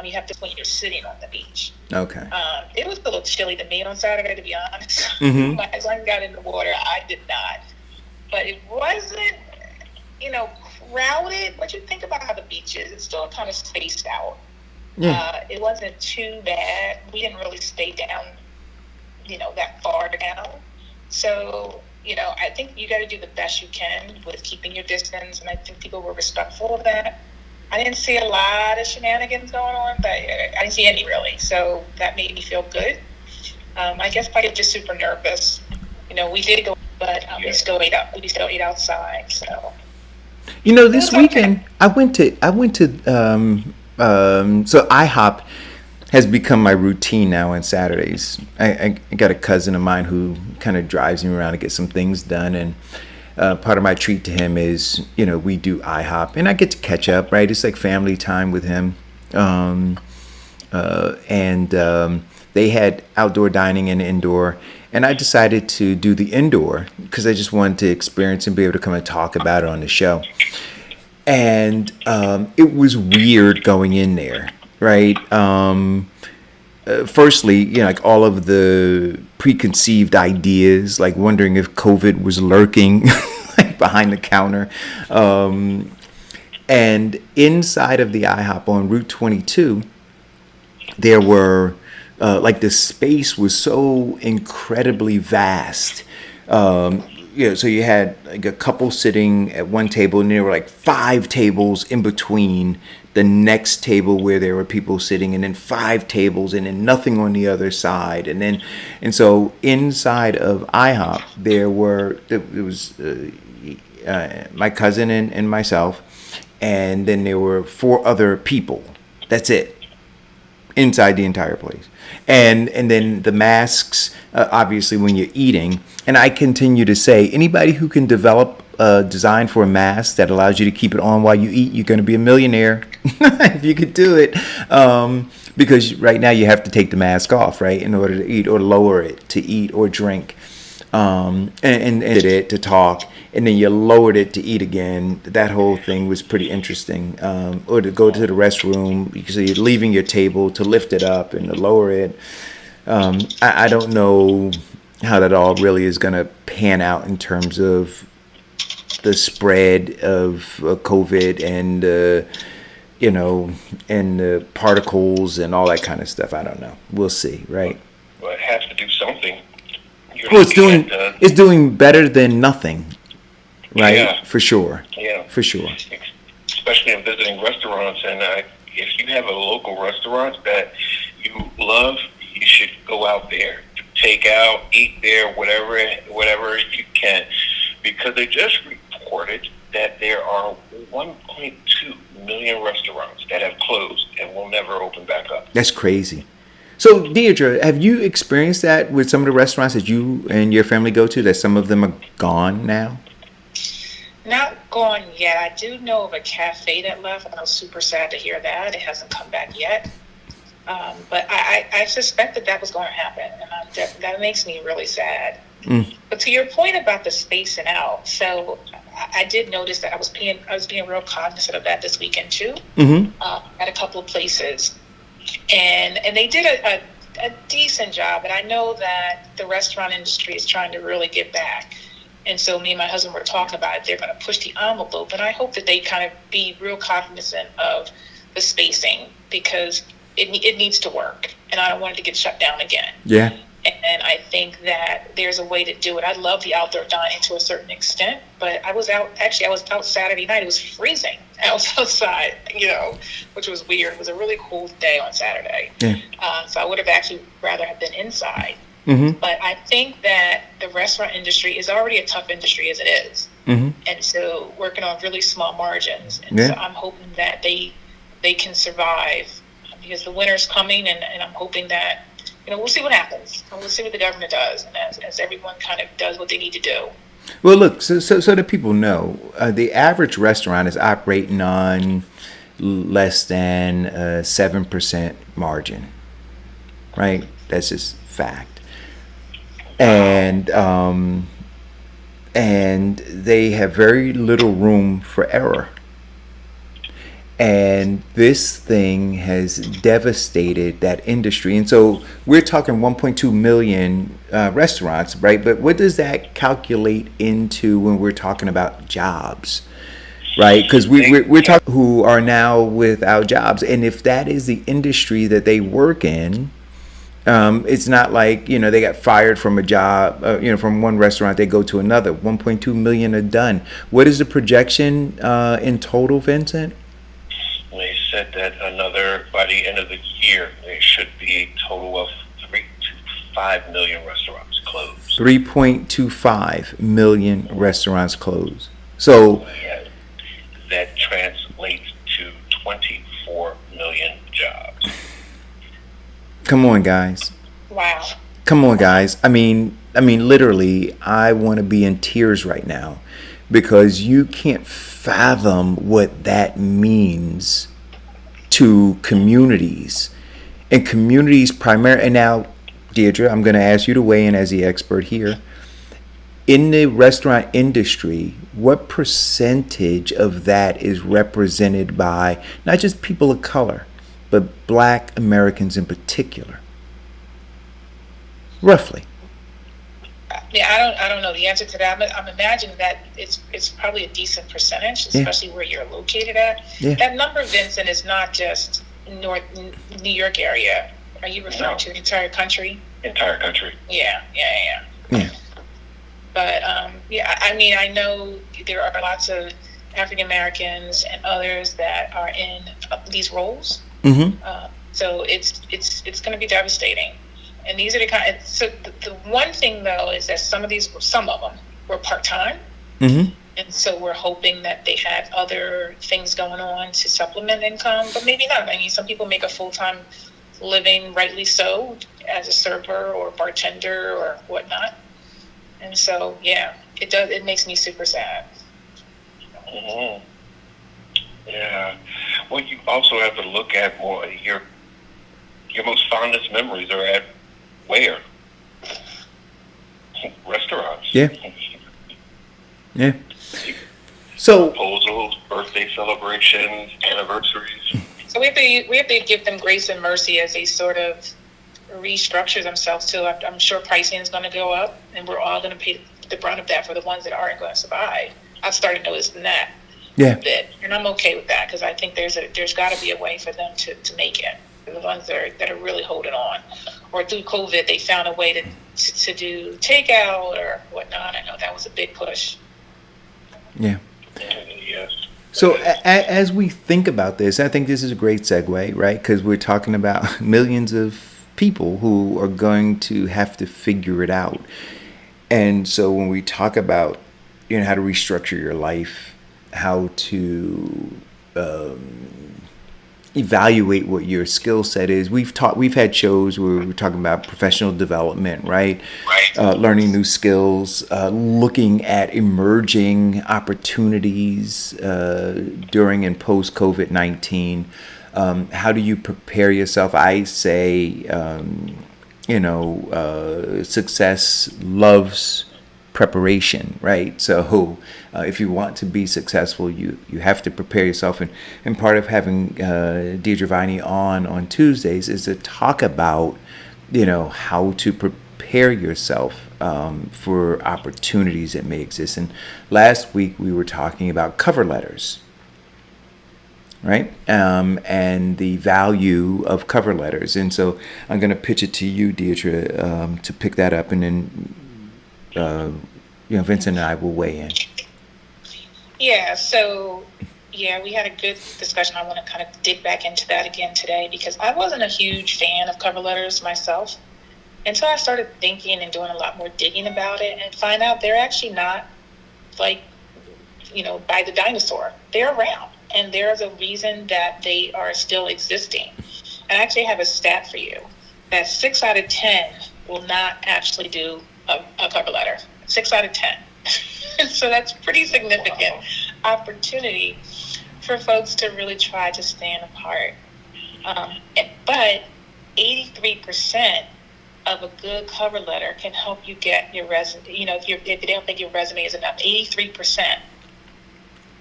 you have to when you're sitting on the beach. Okay. It was a little chilly to me on Saturday, to be honest. Mm-hmm. My son got in the water. I did not. But it wasn't, you know, crowded. But you think about how the beach is, it's still kind of spaced out. Yeah. It wasn't too bad. We didn't really stay down, that far down. So, I think you got to do the best you can with keeping your distance. And I think people were respectful of that. I didn't see a lot of shenanigans going on, but I didn't see any really. So that made me feel good. I guess probably just super nervous. We did go, but we still ate out. We still ate outside. So it This was okay. weekend so IHOP has become my routine now on Saturdays. I got a cousin of mine who kind of drives me around to get some things done, and part of my treat to him is, we do IHOP, and I get to catch up, right? It's like family time with him. And they had outdoor dining and indoor, and I decided to do the indoor because I just wanted to experience and be able to come and talk about it on the show. And it was weird going in there, right? Firstly, like all of the preconceived ideas, like wondering if COVID was lurking like behind the counter. And inside of the IHOP on Route 22, there were like the space was so incredibly vast. So you had like a couple sitting at one table, and there were like 5 tables in between the next table where there were people sitting, and then 5 tables, and then nothing on the other side, and so inside of IHOP there was my cousin and myself, and then there were 4 other people. That's it, inside the entire place. And then the masks, obviously when you're eating. And I continue to say, anybody who can develop a design for a mask that allows you to keep it on while you eat, you're going to be a millionaire if you could do it. Because right now you have to take the mask off, right, in order to eat, or lower it to eat or drink. And it to talk, and then you lowered it to eat again. That whole thing was pretty interesting. Or to go to the restroom, because you're leaving your table, to lift it up and to lower it. I don't know how that all really is going to pan out in terms of the spread of COVID, and and the particles and all that kind of stuff. I don't know. We'll see, right? Well, it has to do something. You're Well, looking at it's doing better than nothing, right? yeah, For sure, yeah. for sure. Especially in visiting restaurants, and if you have a local restaurant that you love, you should go out there, take out, eat there, whatever you can, because they just reported that there are 1.2 million restaurants that have closed and will never open back up. That's crazy. So, Deidre, have you experienced that with some of the restaurants that you and your family go to, that some of them are gone now? Not gone yet. I do know of a cafe that left, and I was super sad to hear that. It hasn't come back yet. But I suspected that was going to happen, and that makes me really sad. Mm. But to your point about the spacing out, so I did notice that I was being real cognizant of that this weekend too, Mm-hmm. at a couple of places, and they did a decent job. And I know that the restaurant industry is trying to really get back. And so me and my husband were talking about it. They're going to push the envelope, and I hope that they kind of be real cognizant of the spacing, because it needs to work, and I don't want it to get shut down again. Yeah. And I think that there's a way to do it. I love the outdoor dining to a certain extent, but I was out Saturday night. It was freezing. I was outside, which was weird. It was a really cool day on Saturday. Yeah. So I would have actually rather have been inside. Mm-hmm. But I think that the restaurant industry is already a tough industry as it is. Mm-hmm. And so working on really small margins. And Yeah. so I'm hoping that they can survive, because the winter's coming, and I'm hoping that, we'll see what happens. And we'll see what the government does, and as everyone kind of does what they need to do. Well, look, so that people know, the average restaurant is operating on less than 7% margin, right? That's just fact. And they have very little room for error. And this thing has devastated that industry. And so we're talking 1.2 million restaurants, right? But what does that calculate into when we're talking about jobs, right? Because we're talking who are now without jobs. And if that is the industry that they work in, it's not like, they got fired from a job, from one restaurant, they go to another. 1.2 million are done. What is the projection in total, Vincent? They said that by the end of the year, there should be a total of 3 to 5 million restaurants closed. 3.25 million restaurants closed. So that translates to 24 million jobs. Come on, guys. Wow. Come on, guys. I mean, literally, I want to be in tears right now because you can't fathom what that means to communities and communities primarily. And now, Deirdre, I'm going to ask you to weigh in as the expert here. In the restaurant industry, what percentage of that is represented by not just people of color, but Black Americans in particular? Roughly. Yeah, I don't know the answer to that. I'm imagining that it's probably a decent percentage, especially where you're located at. Yeah. That number, Vincent, is not just New York area. Are you referring to the entire country? Entire country. Yeah. But I know there are lots of African Americans and others that are in these roles. Mm-hmm. So it's going to be devastating. And these are the one thing though is that some of them were part-time. Mm-hmm. And so we're hoping that they had other things going on to supplement income, but maybe not. I mean, some people make a full-time living, rightly so, as a server or bartender or whatnot. And so, it makes me super sad. Mm-hmm. Yeah. Well, you also have to look at more your most fondest memories are at where? Restaurants. Yeah. Yeah. So proposals, birthday celebrations, anniversaries. So we have to give them grace and mercy as they sort of restructure themselves too. I'm sure pricing is going to go up, and we're all going to pay the brunt of that for the ones that aren't going to survive. I've started noticing that a bit, and I'm okay with that because I think there's got to be a way for them to make it. The ones that are really holding on, or through COVID, they found a way to do takeout or whatnot. I know that was a big push. Yeah. Yes. So as we think about this, I think this is a great segue, right? Because we're talking about millions of people who are going to have to figure it out. And so when we talk about, how to restructure your life, how to evaluate what your skill set is. We've had shows where we're talking about professional development, right? Learning new skills, looking at emerging opportunities during and post COVID-19. How do you prepare yourself? I say, success loves preparation, right? So if you want to be successful, you have to prepare yourself. And part of having Deirdre Viney on Tuesdays is to talk about, how to prepare yourself for opportunities that may exist. And last week we were talking about cover letters, right? And the value of cover letters. And so I'm going to pitch it to you, Deirdre, to pick that up, and then Vincent and I will weigh in. Yeah, so we had a good discussion. I want to kind of dig back into that again today because I wasn't a huge fan of cover letters myself until I started thinking and doing a lot more digging about it and find out they're actually not like, by the dinosaur. They're around, and there's a reason that they are still existing. And I actually have a stat for you that 6 out of 10 will not actually do a cover letter. 6 out of 10. So that's pretty significant opportunity for folks to really try to stand apart. But 83% of a good cover letter can help you get your resume. If they don't think your resume is enough, 83%.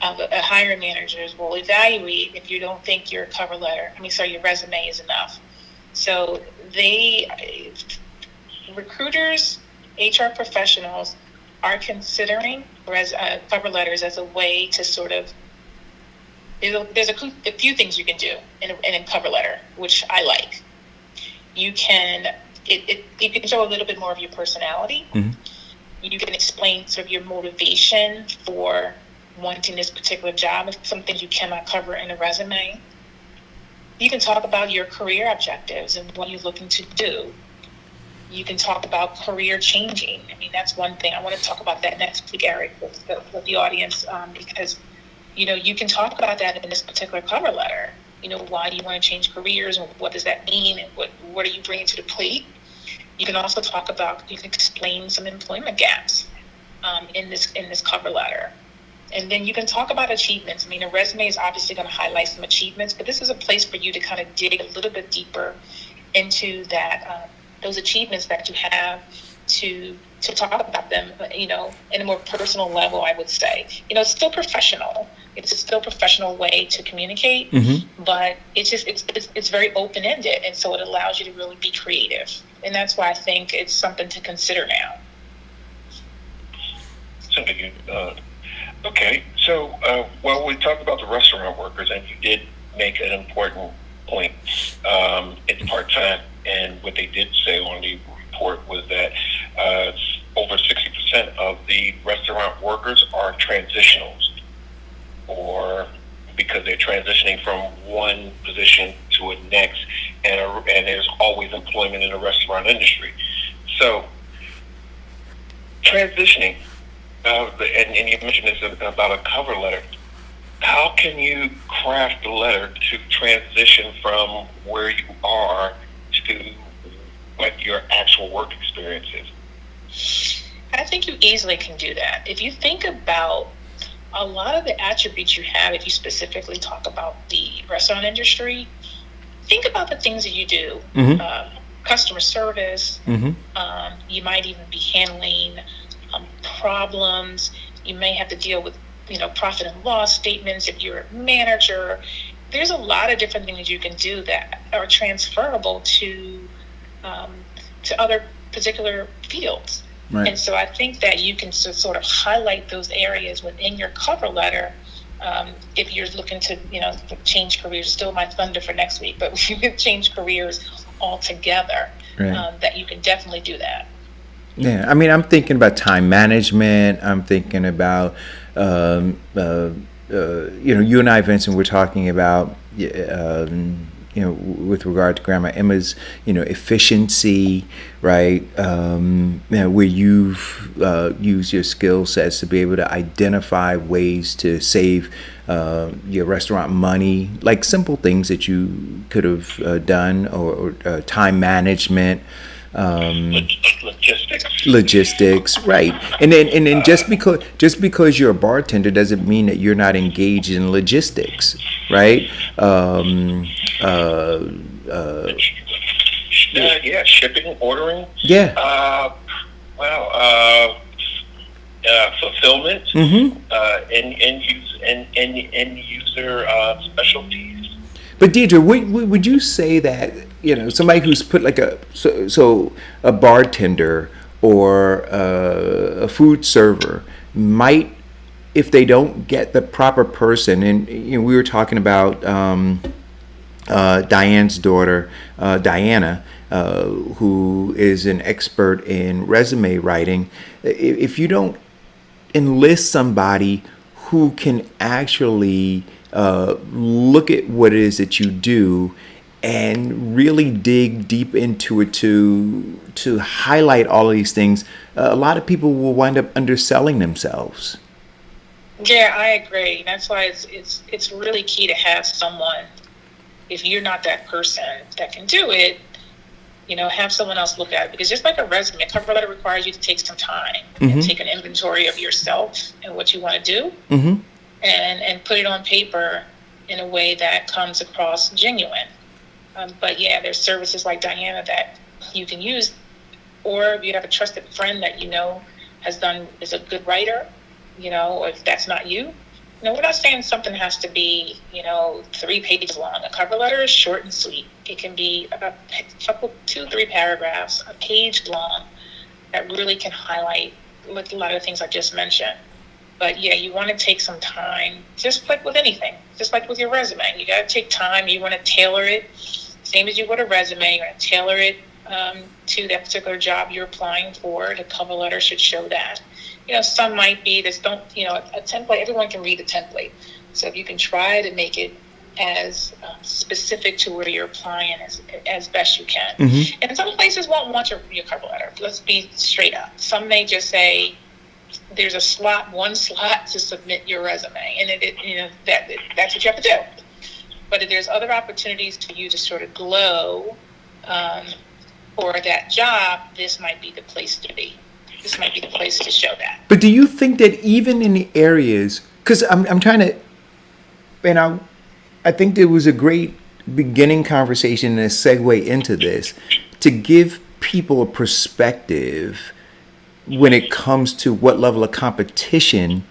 hiring managers will evaluate if you don't think your your resume is enough. So recruiters, HR professionals are considering cover letters as a way to sort of, there's a few things you can do in a cover letter, which I like. You can, you can show a little bit more of your personality. Mm-hmm. You can explain sort of your motivation for wanting this particular job, some things you cannot cover in a resume. You can talk about your career objectives and what you're looking to do. You can talk about career changing. I mean, that's one thing. I want to talk about that next week, Eric, with the audience, because, you can talk about that in this particular cover letter. Why do you want to change careers, and what does that mean, and what are you bringing to the plate? You can also you can explain some employment gaps in this cover letter. And then you can talk about achievements. I mean, a resume is obviously going to highlight some achievements, but this is a place for you to kind of dig a little bit deeper into that, those achievements that you have, to talk about them, in a more personal level, I would say. It's still professional. It's still a professional way to communicate, Mm-hmm. but it's very open-ended, and so it allows you to really be creative. And that's why I think it's something to consider now. Okay, so well, we talked about the restaurant workers, and you did make an important point. It's part-time, and what they did say on the report was that over 60% of the restaurant workers are transitionals, or because they're transitioning from one position to a next, and there's always employment in the restaurant industry. So, transitioning, and you mentioned this about a cover letter. How can you craft a letter to transition from where you are to what your actual work experience is? I think you easily can do that. If you think about a lot of the attributes you have, if you specifically talk about the restaurant industry, think about the things that you do. Mm-hmm. Customer service. Mm-hmm. You might even be handling problems. You may have to deal with, profit and loss statements if you're a manager. There's a lot of different things you can do that are transferable to other particular fields. Right. And so I think that you can sort of highlight those areas within your cover letter. If you're looking to, change careers, still my thunder for next week, but you can change careers altogether. Right. That you can definitely do that. Yeah, I mean, I'm thinking about time management. I'm thinking about, you and I, Vincent, we're talking about, with regard to Grandma Emma's, efficiency, right? Where you've used your skill sets to be able to identify ways to save your restaurant money, like simple things that you could have done, or time management. Logistics, right? And then just because you're a bartender doesn't mean that you're not engaged in logistics, right? Shipping, ordering. Yeah. Fulfillment. Mm-hmm. End user specialties. But Deidre, would you say that, somebody who's put like a bartender or a food server might, if they don't get the proper person, and we were talking about Diane's daughter, Diana, who is an expert in resume writing. If you don't enlist somebody who can actually look at what it is that you do and really dig deep into it to highlight all of these things, a lot of people will wind up underselling themselves. Yeah, I agree. That's why it's really key to have someone, if you're not that person that can do it, have someone else look at it. Because just like a resume, a cover letter requires you to take some time and take an inventory of yourself and what you want to do. Mm-hmm. And put it on paper in a way that comes across genuine. But yeah, there's services like Diana that you can use, or if you have a trusted friend that is a good writer, or if that's not you, No, we're not saying something has to be, 3 pages long. A cover letter is short and sweet. It can be a couple, 2, 3 paragraphs, a page long, that really can highlight a lot of the things I just mentioned. But yeah, you want to take some time, just like with anything, just like with your resume. You got to take time. You want to tailor it, same as you would a resume. You want to tailor it to that particular job you're applying for. The cover letter should show that. Some might be this don't, a template, everyone can read a template. So if you can try to make it as specific to where you're applying as best you can. Mm-hmm. And some places won't want your cover letter. Let's be straight up. Some may just say there's one slot to submit your resume. And that's what you have to do. But if there's other opportunities for you to sort of glow for that job, this might be the place to be. This might be the place to show that. But do you think that even in the areas, because I'm trying to, and I think there was a great beginning conversation and a segue into this to give people a perspective when it comes to what level of competition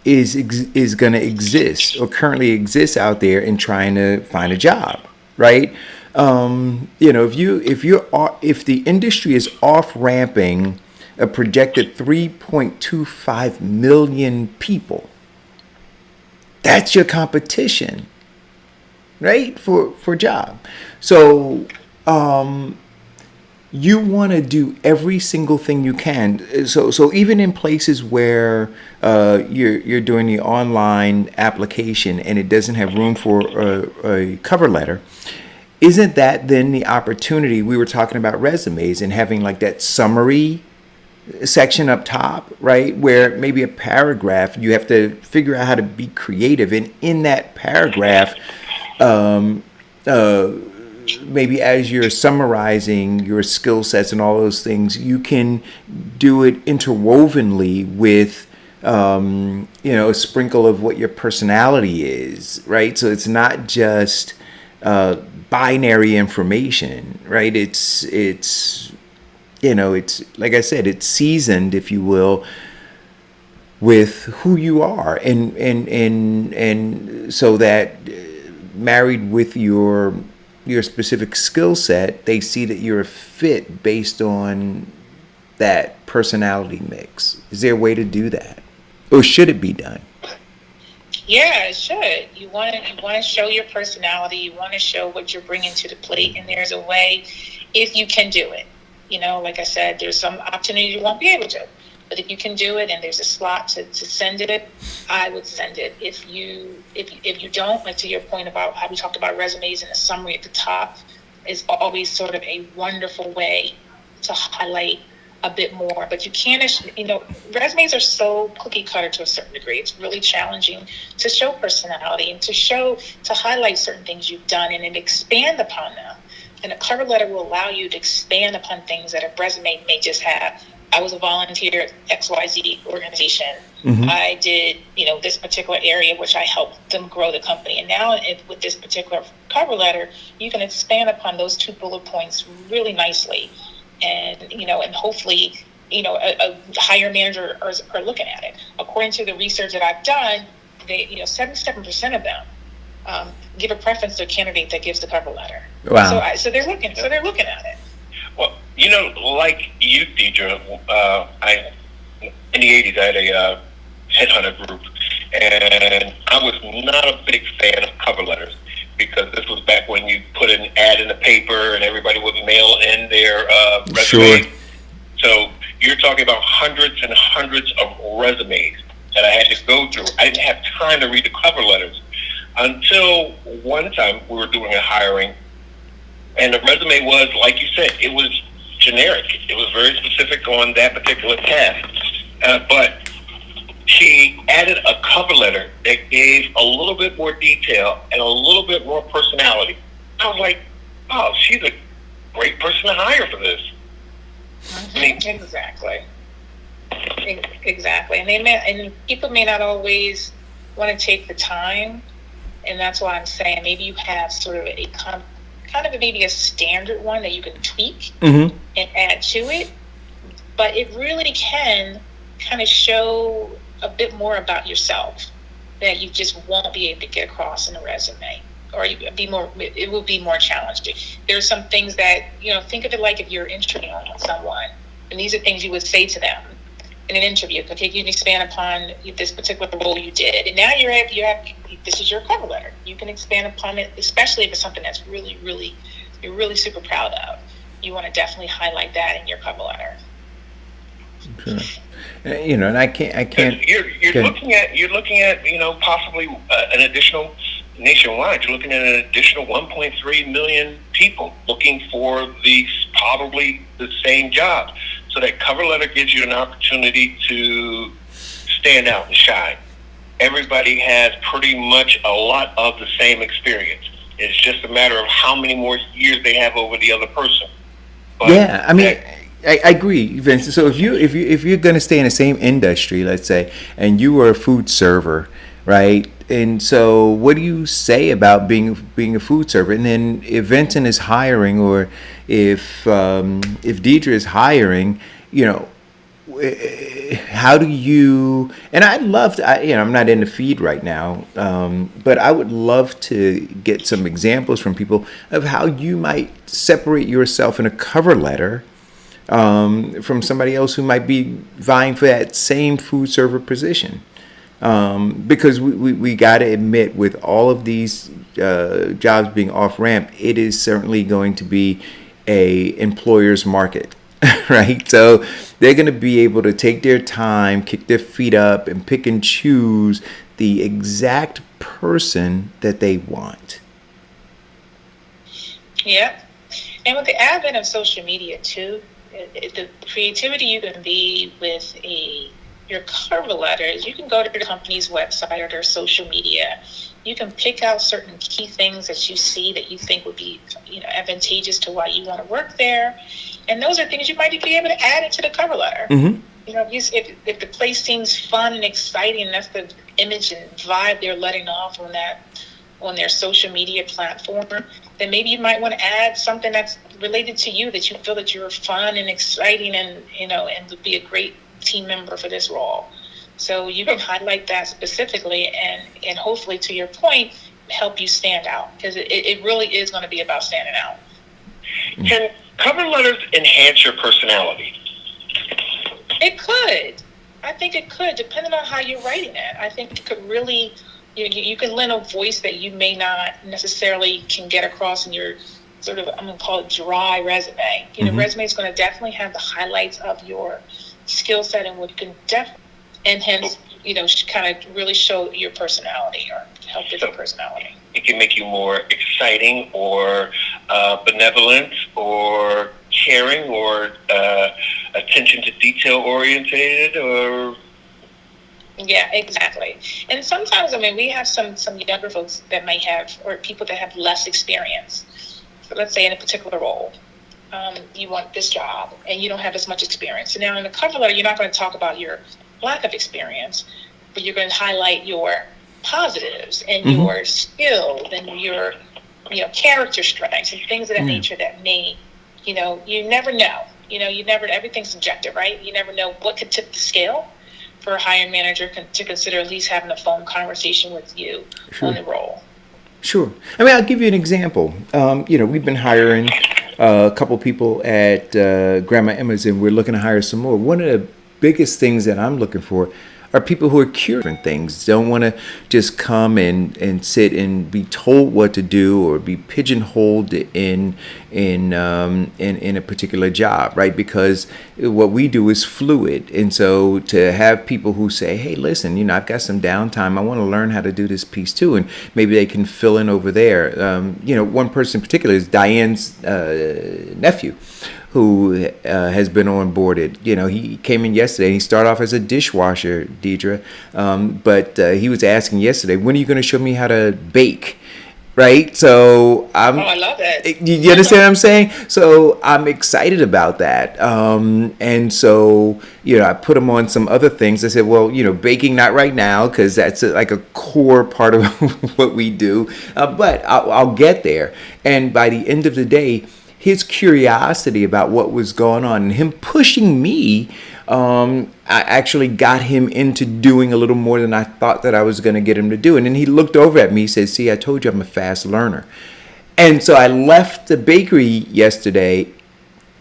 is going to exist or currently exists out there in trying to find a job, right? If the industry is off ramping a projected 3.25 million people, that's your competition, right? For a job. So you want to do every single thing you can. So even in places where you're doing the online application and it doesn't have room for a cover letter, isn't that then the opportunity? We were talking about resumes and having like that summary section up top, right, where maybe a paragraph, you have to figure out how to be creative, and in that paragraph, maybe as you're summarizing your skill sets and all those things, you can do it interwovenly with a sprinkle of what your personality is, right? So it's not just binary information, right? It's like I said, it's seasoned, if you will, with who you are, and so that married with your specific skill set, they see that you're a fit based on that personality mix. Is there a way to do that, or should it be done? Yeah, it should. You want to show your personality. You want to show what you're bringing to the plate, and there's a way, if you can do it. Like I said, there's some opportunities you won't be able to. But if you can do it and there's a slot to send it, I would send it. If you don't, like to your point about how we talked about resumes and a summary at the top is always sort of a wonderful way to highlight a bit more. But you can't, resumes are so cookie cutter to a certain degree. It's really challenging to show personality and to highlight certain things you've done and then expand upon them. And a cover letter will allow you to expand upon things that a resume may just have. I was a volunteer at XYZ organization. Mm-hmm. I did, this particular area, which I helped them grow the company. And now with this particular cover letter, you can expand upon those 2 bullet points really nicely. And, and hopefully, a higher manager are looking at it. According to the research that I've done, 77% of them give a preference to a candidate that gives the cover letter. Wow. So they're looking at it. Well, like you, Deidre, in the 80s, I had a headhunter group, and I was not a big fan of cover letters because this was back when you put an ad in the paper and everybody would mail in their resume. Sure. So you're talking about hundreds and hundreds of resumes that I had to go through. I didn't have time to read the cover letters until one time we were doing a hiring, and the resume was, like you said, it was generic. It was very specific on that particular task. But she added a cover letter that gave a little bit more detail and a little bit more personality. I was like, oh, she's a great person to hire for this. Mm-hmm. Exactly. And people may not always want to take the time, and that's why I'm saying maybe you have sort of a kind of maybe a standard one that you can tweak mm-hmm. and add to it, but it really can kind of show a bit more about yourself that you just won't be able to get across in a resume, or it will be more challenging. There's some things that, think of it like if you're interviewing someone, and these are things you would say to them in an interview. Okay, you can expand upon this particular role you did, and now this is your cover letter. You can expand upon it, especially if it's something that's really, really, you're really super proud of. You want to definitely highlight that in your cover letter. Sure. And I can't. You're looking at possibly an additional nationwide. You're looking at an additional 1.3 million people looking for probably the same job. So that cover letter gives you an opportunity to stand out and shine. Everybody has pretty much a lot of the same experience. It's just a matter of how many more years they have over the other person. But yeah, I mean, I agree, Vince. So if you're going to stay in the same industry, let's say, and you were a food server, right? And so, what do you say about being a food server? And then, if Vincent is hiring, or if Deidre is hiring, how do you? And I'd love to. I'm not in the feed right now, but I would love to get some examples from people of how you might separate yourself in a cover letter from somebody else who might be vying for that same food server position. Because we got to admit, with all of these jobs being off ramp, it is certainly going to be a employer's market, right? So they're going to be able to take their time, kick their feet up, and pick and choose the exact person that they want. Yeah. And with the advent of social media too, the creativity you can be with your cover letters, you can go to your company's website or their social media. You can pick out certain key things that you see that you think would be, advantageous to why you want to work there, and those are things you might be able to add into the cover letter. Mm-hmm. If the place seems fun and exciting, and that's the image and vibe they're letting off on their social media platform, then maybe you might want to add something that's related to you, that you feel that you're fun and exciting, and and would be a great team member for this role. So you can highlight that specifically, and hopefully, to your point, help you stand out, because it really is going to be about standing out. Can cover letters enhance your personality? It could. I think it could, depending on how you're writing it. I think it could really, you can lend a voice that you may not necessarily can get across in your sort of, I'm going to call it dry resume. Resume is going to definitely have the highlights of your skill set, and what can and hence, kind of really show your personality, or help with your personality. It can make you more exciting, or benevolent, or caring, or attention to detail orientated, or... Yeah, exactly. And sometimes, we have some younger folks that may have, or people that have less experience. So let's say in a particular role, you want this job and you don't have as much experience. So now in the cover letter, you're not going to talk about your lack of experience, but you're going to highlight your positives and your skills and your character strengths and things of that nature that may, you never know. Everything's subjective, right? You never know what could tip the scale for a hiring manager to consider at least having a phone conversation with you on the role. Sure. I'll give you an example. We've been hiring a couple people at Grandma Emma's, and we're looking to hire some more. One of the biggest things that I'm looking for are people who are curious about things, don't want to just come and sit and be told what to do, or be pigeonholed in a particular job, right? Because what we do is fluid. And so to have people who say, hey, listen, I've got some downtime, I want to learn how to do this piece too, and maybe they can fill in over there. One person in particular is Diane's nephew, who has been onboarded. He came in yesterday. He started off as a dishwasher, Deidre, but he was asking yesterday, when are you going to show me how to bake? Right? So I love that. You understand what I'm saying? So I'm excited about that. And so, I put him on some other things. I said, well, baking, not right now, because that's like a core part of what we do. But I'll get there. And by the end of the day, his curiosity about what was going on and him pushing me, I actually got him into doing a little more than I thought that I was going to get him to do. And then he looked over at me, he said, "See, I told you I'm a fast learner." And so I left the bakery yesterday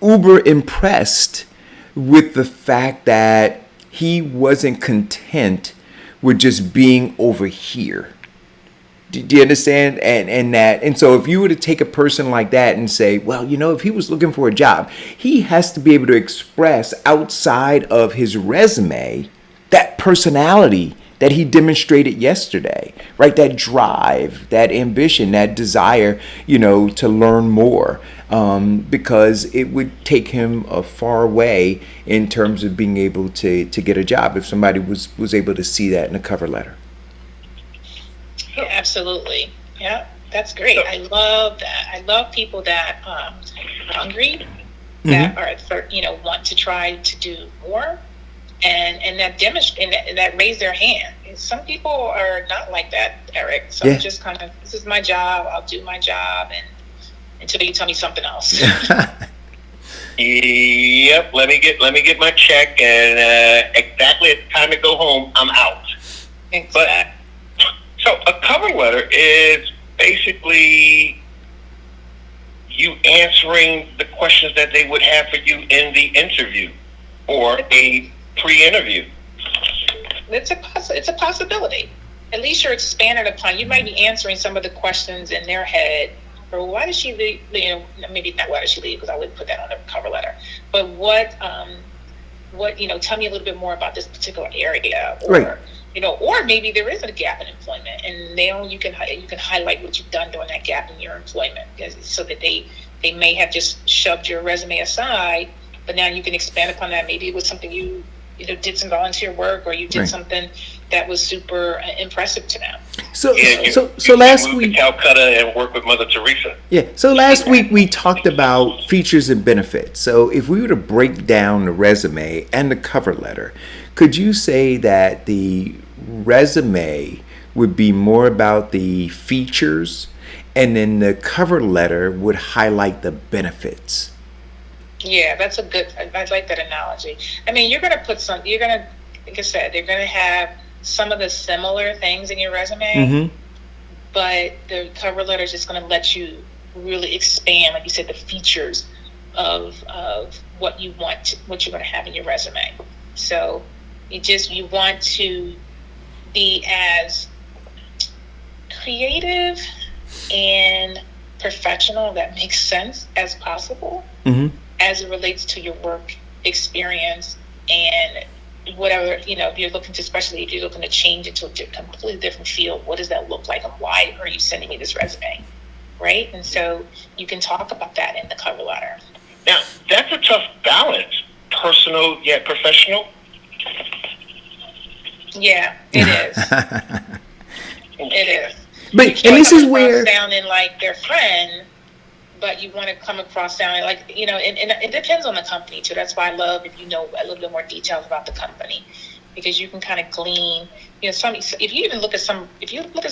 uber impressed with the fact that he wasn't content with just being over here. Do you understand? And so if you were to take a person like that and say, well, if he was looking for a job, he has to be able to express outside of his resume that personality that he demonstrated yesterday, right? That drive, that ambition, that desire, to learn more, because it would take him a far way in terms of being able to get a job if somebody was able to see that in a cover letter. Yeah, absolutely. Yeah, that's great. I love that. I love people that are hungry, that are want to try to do more, and that demonstrate and that raise their hand. And some people are not like that, Eric. So I'm just kind of, this is my job. I'll do my job, and until you tell me something else. Yep. Let me get my check, and exactly at the time to go home, I'm out. Exactly. So a cover letter is basically you answering the questions that they would have for you in the interview or a pre-interview. It's a possibility. At least you're expanding upon. You might be answering some of the questions in their head. Or why does she leave? Maybe not why does she leave, because I wouldn't put that on the cover letter. But what tell me a little bit more about this particular area, or right. Or maybe there is a gap in employment, and now you can highlight what you've done during that gap in your employment, so that they may have just shoved your resume aside, but now you can expand upon that. Maybe it was something you did some volunteer work, or you did something that was super impressive to them. So you last moved week, to Calcutta and work with Mother Teresa. Yeah. So last week we talked about features and benefits. So if we were to break down the resume and the cover letter, could you say that the resume would be more about the features, and then the cover letter would highlight the benefits? Yeah, that's a good. I like that analogy. I mean, you're going to put some. You're going to, like I said, they're going to have some of the similar things in your resume, but the cover letter is just going to let you really expand, like you said, the features of what you want, what you're going to have in your resume. So you want to be as creative and professional, that makes sense, as possible, as it relates to your work experience and whatever, if you're looking to, especially if you're looking to change into a completely different field, what does that look like, and why are you sending me this resume, right? And so you can talk about that in the cover letter. Now, that's a tough balance, personal yet professional. Yeah, it is. It is. But and this is where sounding like their friend, but you want to come across sounding like, and it depends on the company too. That's why I love if you know a little bit more details about the company, because you can kind of glean, if you look at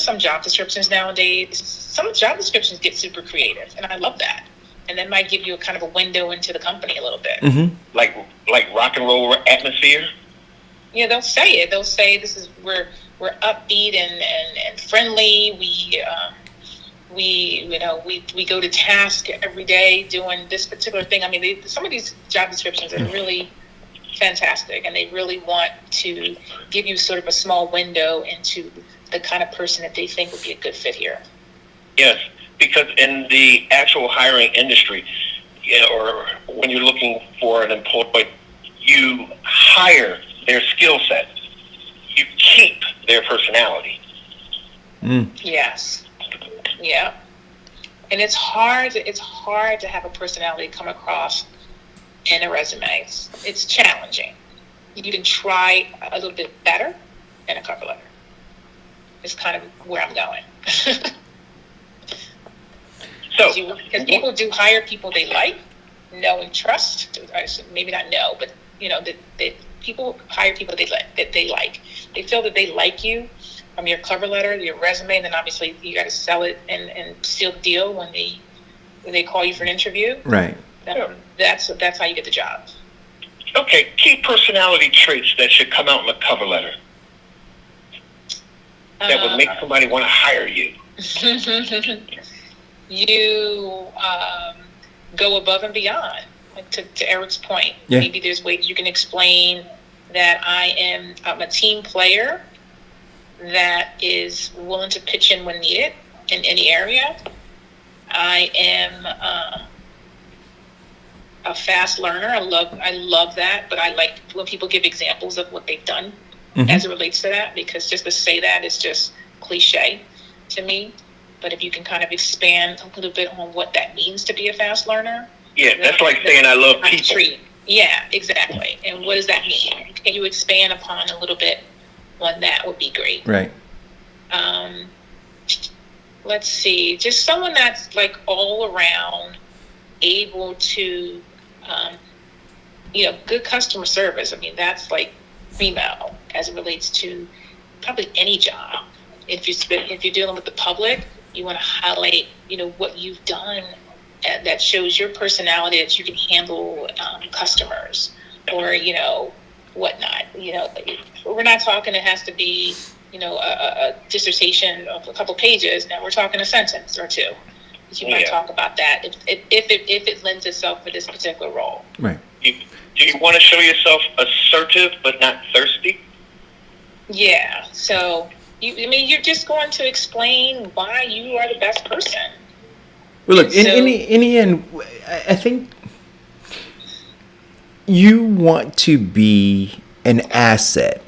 some job descriptions nowadays, some job descriptions get super creative, and I love that. And that might give you a kind of a window into the company a little bit. Like rock and roll atmosphere. Yeah, they'll say it. They'll say we're upbeat and friendly. We go to task every day doing this particular thing. I mean, some of these job descriptions are really fantastic, and they really want to give you sort of a small window into the kind of person that they think would be a good fit here. Yes, because in the actual hiring industry, or when you're looking for an employee, you hire their skill set. You keep their personality. Yes. Yeah. And it's hard to have a personality come across in a resume. It's challenging. You can try a little bit better in a cover letter. It's kind of where I'm going. So, because people do hire people they like, know, and trust. Maybe not know, but that people hire people that they like. They feel that they like you from your cover letter, your resume, and then obviously you got to sell it and seal the deal when they when they call you for an interview. Right. That's how you get the job. Okay, key personality traits that should come out in the cover letter that would make somebody want to hire you. You go above and beyond. Like to Eric's point, Yeah. maybe there's ways you can explain that I'm a team player that is willing to pitch in when needed in any area. I am a fast learner. I love that, but I like when people give examples of what they've done as it relates to that, because just to say that is just cliche to me. But if you can kind of expand a little bit on what that means to be a fast learner. Yeah, that's like saying I love people. Yeah, exactly. And what does that mean? Can you expand upon a little bit on that? Would be great. Right. Let's see, just someone that's like all around able to, good customer service. I mean, that's like female as it relates to probably any job. If you're dealing with the public, you want to highlight, what you've done that shows your personality, that you can handle customers or, whatnot. We're not talking it has to be, a dissertation of a couple pages. Now we're talking a sentence or two. You might talk about that if it lends itself for this particular role. Right. Do you want to show yourself assertive but not thirsty? Yeah. So you're just going to explain why you are the best person. Well, look, in the end, I think you want to be an asset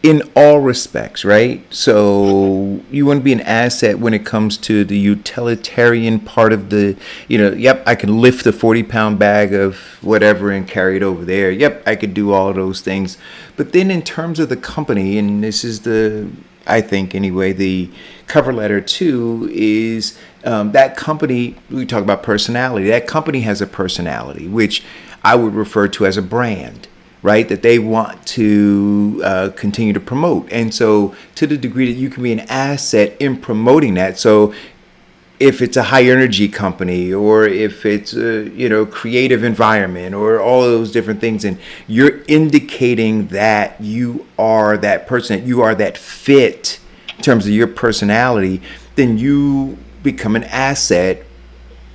in all respects, right? So you want to be an asset when it comes to the utilitarian part of the, yep, I can lift the 40-pound bag of whatever and carry it over there. Yep, I could do all those things. But then in terms of the company, and this is I think anyway, the cover letter too is that company, we talk about personality, that company has a personality, which I would refer to as a brand, right? That they want to continue to promote. And so to the degree that you can be an asset in promoting that. So if it's a high energy company or if it's a, creative environment or all of those different things, and you're indicating that you are that person, that you are that fit in terms of your personality, then you become an asset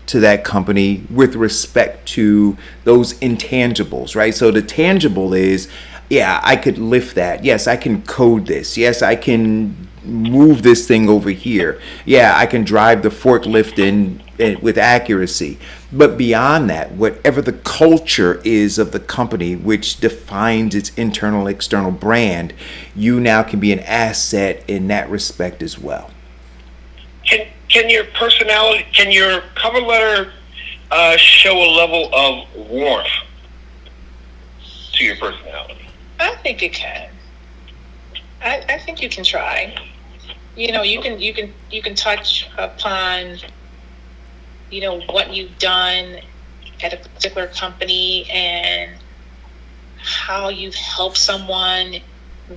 to that company with respect to those intangibles, right? So the tangible is, yeah, I could lift that. Yes, I can code this. Yes, I can move this thing over here. Yeah, I can drive the forklift in with accuracy. But beyond that, whatever the culture is of the company, which defines its internal, external brand, you now can be an asset in that respect as well. Can your personality, can your cover letter show a level of warmth to your personality? I think it can. I think you can try. You can touch upon, what you've done at a particular company and how you've helped someone,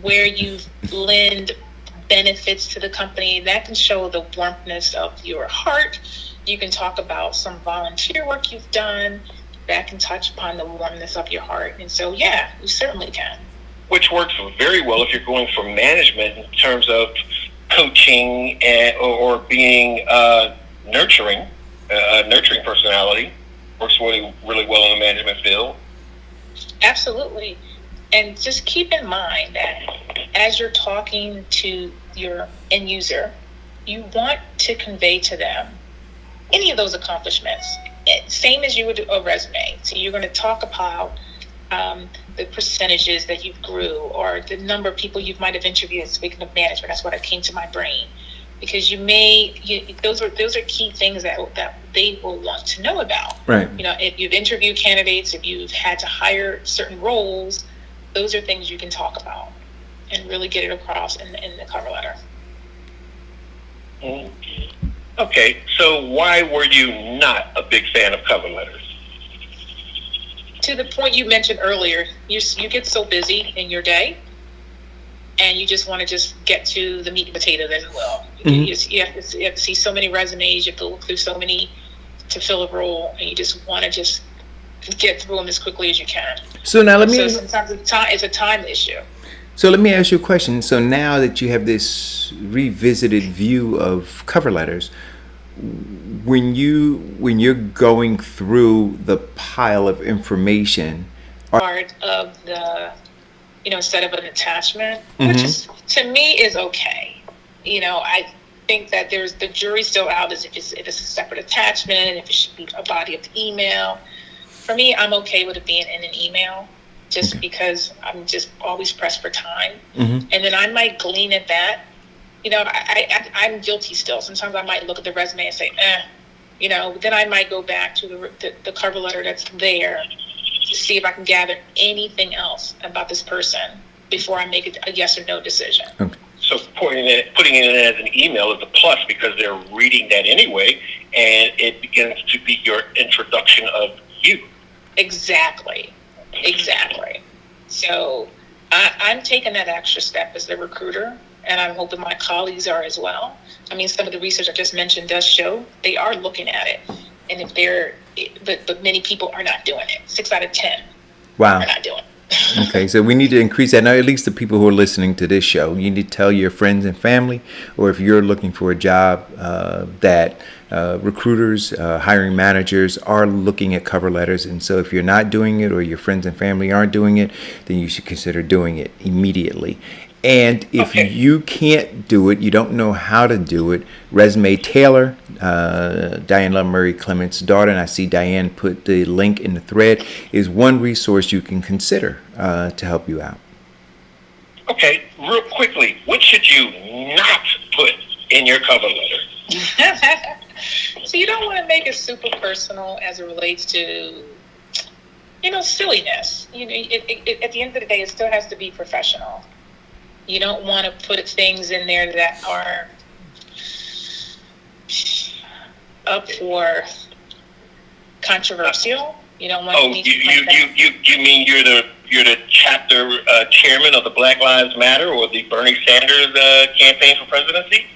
where you've lent benefits to the company. That can show the warmthness of your heart. You can talk about some volunteer work you've done. That can touch upon the warmness of your heart. And so, yeah, you certainly can. Which works very well if you're going for management in terms of coaching or being nurturing personality. Works really, really well in the management field. Absolutely. And just keep in mind that as you're talking to your end user, you want to convey to them any of those accomplishments, same as you would a resume. So you're going to talk about the percentages that you grew or the number of people you might have interviewed. Speaking of management, that's what came to my brain. Because those are key things that they will want to know about. Right. If you've interviewed candidates, if you've had to hire certain roles, those are things you can talk about and really get it across in the cover letter. Okay, so why were you not a big fan of cover letters? To the point you mentioned earlier, you get so busy in your day, and you just want to just get to the meat and potatoes, as well. You have to see so many resumes, you have to look through so many to fill a role, and you just want to just get through them as quickly as you can. So now let me. So sometimes it's a time issue. So let me ask you a question. So now that you have this revisited view of cover letters, when you're going through the pile of information, Part of the, instead of an attachment, which is, to me, is okay. I think that the jury's still out as if it's a separate attachment, and if it should be a body of the email. For me, I'm okay with it being in an email, just because I'm just always pressed for time. And then I might glean at that. I'm guilty still. Sometimes I might look at the resume and say, then I might go back to the cover letter that's there to see if I can gather anything else about this person before I make a yes or no decision. Okay. So putting it in as an email is a plus because they're reading that anyway, and it begins to be your introduction of you. Exactly. So I'm taking that extra step as the recruiter, and I'm hoping my colleagues are as well. I mean, some of the research I just mentioned does show they are looking at it, and but many people are not doing it. 6 out of 10 wow, are not doing it. Okay, so we need to increase that. Now, at least the people who are listening to this show, you need to tell your friends and family, or if you're looking for a job, that recruiters, hiring managers are looking at cover letters. And so if you're not doing it, or your friends and family aren't doing it, then you should consider doing it immediately. And if you can't do it, you don't know how to do it, Resume Tailor, Diane Love Murray Clement's daughter, and I see Diane put the link in the thread, is one resource you can consider to help you out. Okay, real quickly, what should you not put in your cover letter? So you don't want to make it super personal as it relates to, silliness. At the end of the day, it still has to be professional. You don't want to put things in there that are up for controversial. You don't want. You mean you're the chapter chairman of the Black Lives Matter or the Bernie Sanders campaign for presidency?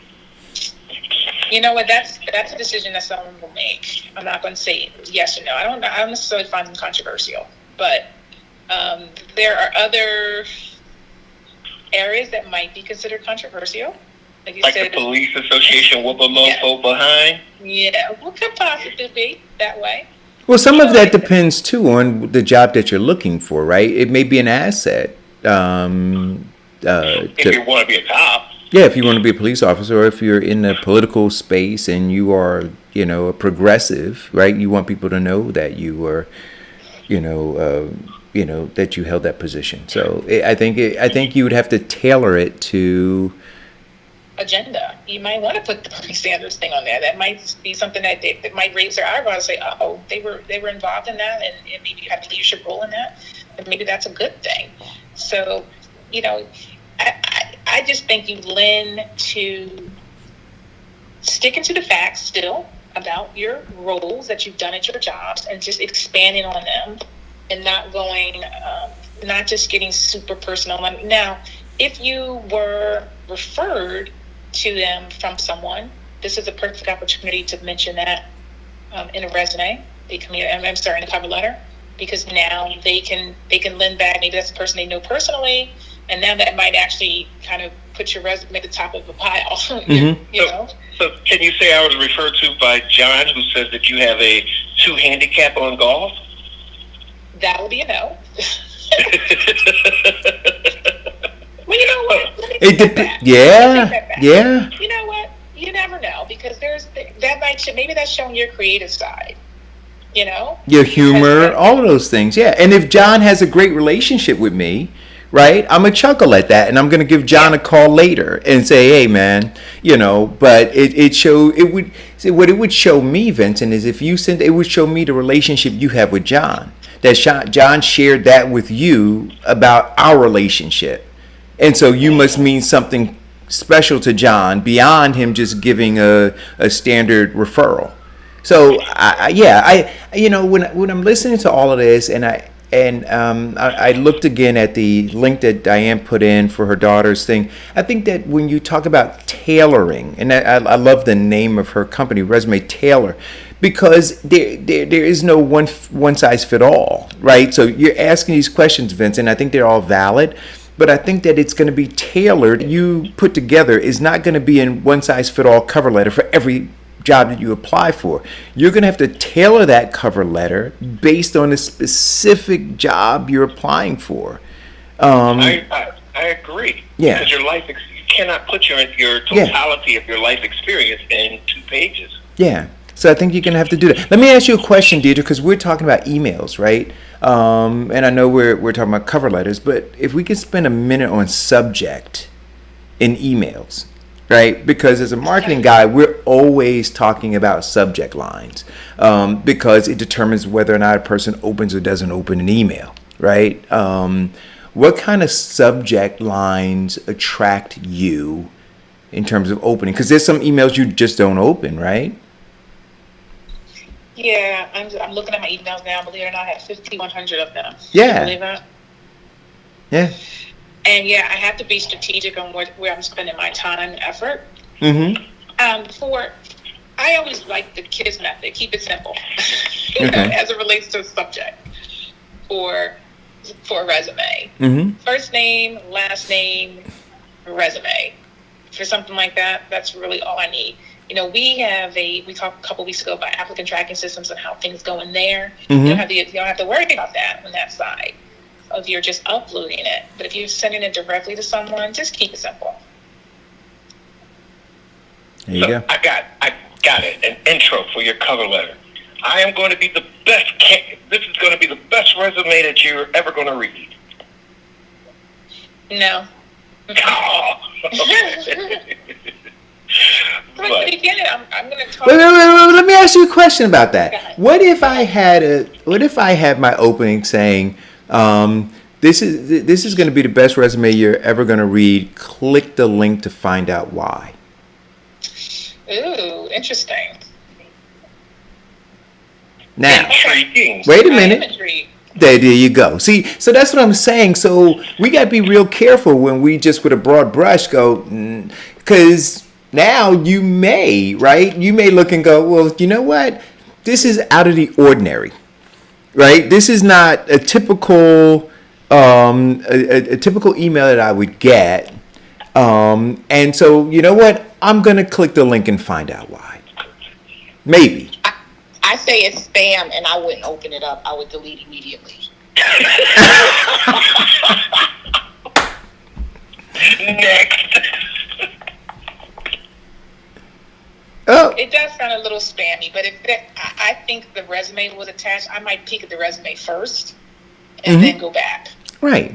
You know what? That's a decision that someone will make. I'm not going to say yes or no. I don't necessarily find them controversial, but there are other areas that might be considered controversial. Like you said, the police association whoop a mofo behind? Yeah, what could possibly be that way? Well, some of that depends, too, on the job that you're looking for, right? It may be an asset. If you want to be a cop. Yeah, if you want to be a police officer, or if you're in the political space and you are, a progressive, right? You want people to know that you are, that you held that position. So I think you would have to tailor it to agenda. You might want to put the Bernie Sanders thing on there. That might be something that might raise their eyebrows and say, "Oh, they were involved in that, and maybe you have a leadership role in that, and maybe that's a good thing." So, I just think you lend to sticking to the facts still about your roles that you've done at your jobs, and just expanding on them, and not going, not just getting super personal. Now, if you were referred to them from someone, this is a perfect opportunity to mention that in a resume. In a cover letter, because now they can lend back. Maybe that's a person they know personally, and now that might actually kind of put your resume at the top of a pile. Mm-hmm. So can you say I was referred to by John, who says that you have a 2 handicap on golf? That would be a no. Well, you know what? Let me take that back. Yeah. You know what? You never know, because maybe that's showing your creative side. Your humor, all of those things. Yeah. And if John has a great relationship with me, right, I'm going to chuckle at that, and I'm going to give John a call later and say, "Hey, man, but what it would show me, Vincent, is if you it would show me the relationship you have with John. That John shared that with you about our relationship. And so you must mean something special to John beyond him just giving a standard referral." So when I'm listening to all of this, and I looked again at the link that Diane put in for her daughter's thing, I think that when you talk about tailoring, and I love the name of her company, Resume Tailor, because there is no one size fit all, right? So you're asking these questions, Vince, and I think they're all valid. But I think that it's going to be tailored. You put together is not going to be in one size fit all cover letter for every job that you apply for. You're going to have to tailor that cover letter based on the specific job you're applying for. I agree. Yeah. Because you cannot put your totality of your life experience in 2 pages. Yeah. So I think you're going to have to do that. Let me ask you a question, Deidre, because we're talking about emails, right? And I know we're talking about cover letters, but if we could spend a minute on subject in emails, right? Because as a marketing guy, we're always talking about subject lines because it determines whether or not a person opens or doesn't open an email, right? What kind of subject lines attract you in terms of opening? Because there's some emails you just don't open, right? Yeah, I'm looking at my emails now. Believe it or not, I have 5,100 of them. Yeah. Can you believe that? Yeah. And yeah, I have to be strategic on where I'm spending my time and effort. Mm-hmm. I always like the KISS method. Keep it simple. Okay. As it relates to a subject for a resume. Mm-hmm. First name, last name, resume. For something like that, that's really all I need. We talked a couple weeks ago about applicant tracking systems and how things go in there. Mm-hmm. You don't have to worry about that on that side if you're just uploading it. But if you're sending it directly to someone, just keep it simple. There you go. I got it. An intro for your cover letter. I am going to be the best. This is going to be the best resume that you're ever going to read. No. Oh. But beginning, I'm going to talk. Wait, let me ask you a question about that. What if I had my opening saying, this is going to be the best resume you're ever going to read. Click the link to find out why. Ooh, interesting. Now, Intriguing. wait a I am minute. intrigued. There you go. See, so that's what I'm saying. So we got to be real careful when we just with a broad brush go, because now you may look and go, well, you know what? This is out of the ordinary, right? This is not a typical a typical email that I would get. And so, you know what? I'm going to click the link and find out why. Maybe. I say it's spam, and I wouldn't open it up. I would delete immediately. Next. Oh, It does sound a little spammy, but I think the resume was attached. I might peek at the resume first and then go back. right.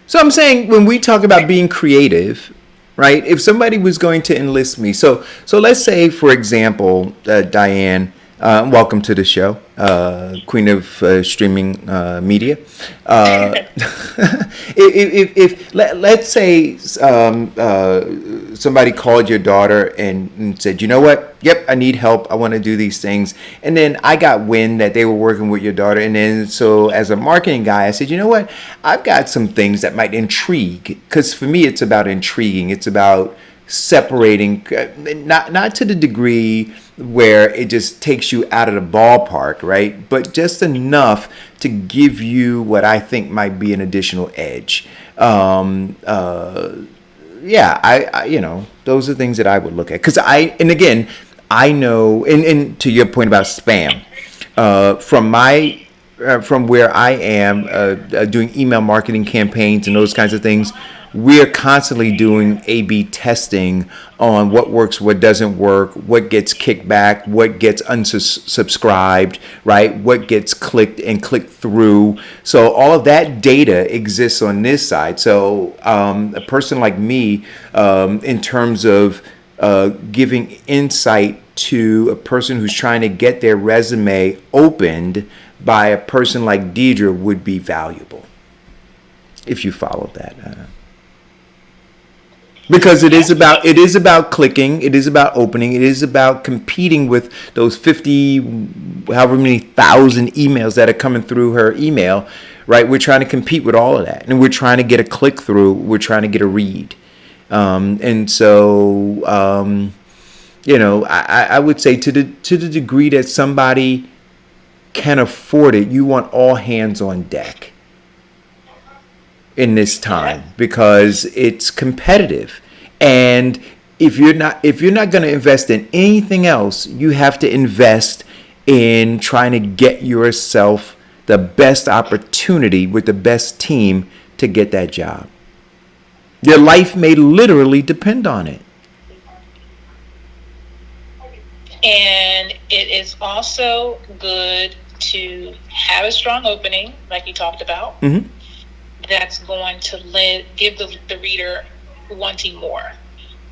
So I'm saying when we talk about being creative, right? If somebody was going to enlist me, so let's say, for example, Diane, welcome to the show, queen of streaming media. If let's say somebody called your daughter and said, you know what? Yep, I need help. I want to do these things. And then I got wind that they were working with your daughter. And then so as a marketing guy, I said, you know what? I've got some things that might intrigue. Because for me, it's about intriguing. It's about separating, not to the degree where it just takes you out of the ballpark, right? But just enough to give you what I think might be an additional edge. Yeah, I those are things that I would look at. Because I know, and to your point about spam, from where I am doing email marketing campaigns and those kinds of things, we're constantly doing A/B testing on what works, what doesn't work, what gets kicked back, what gets unsubscribed, right? What gets clicked and clicked through. So all of that data exists on this side. So a person like me, in terms of giving insight to a person who's trying to get their resume opened by a person like Deidre would be valuable, if you followed that. Because it is about clicking, it is about opening, it is about competing with those 50, however many thousand emails that are coming through her email, right? We're trying to compete with all of that, and we're trying to get a click through, we're trying to get a read, and so I would say to the degree that somebody can afford it, you want all hands on deck in this time because it's competitive. And if you're not going to invest in anything else, you have to invest in trying to get yourself the best opportunity with the best team to get that job. Your life may literally depend on it. And it is also good to have a strong opening, like you talked about, Mm-hmm. that's going to give the reader wanting more.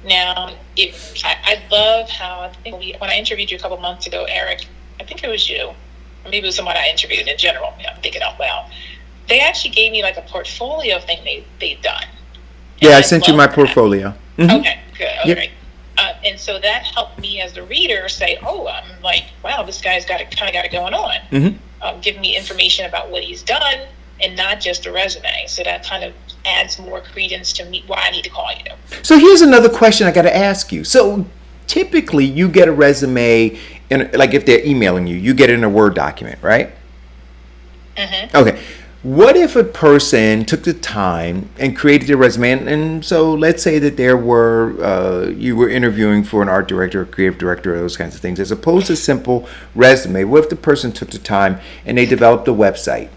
Now, if I love how, I think when I interviewed you a couple months ago, Eric, I think it was you, or maybe it was someone I interviewed in general, I'm thinking out loud. They actually gave me like a portfolio thing they've done. Yeah, And I sent you my portfolio. Mm-hmm. Okay, good. Yep. Okay. And so that helped me as the reader say, oh, I'm like, wow, this guy's got it going on. Mm-hmm. Giving me information about what he's done and not just a resume. So that kind of adds more credence to me why I need to call you. So here's another question I got to ask you. So typically you get a resume, like if they're emailing you, you get it in a Word document, right? Mm-hmm. Okay. What if a person took the time and created a resume? And so let's say that you were interviewing for an art director or creative director or those kinds of things, as opposed to simple resume. What if the person took the time and they developed a website?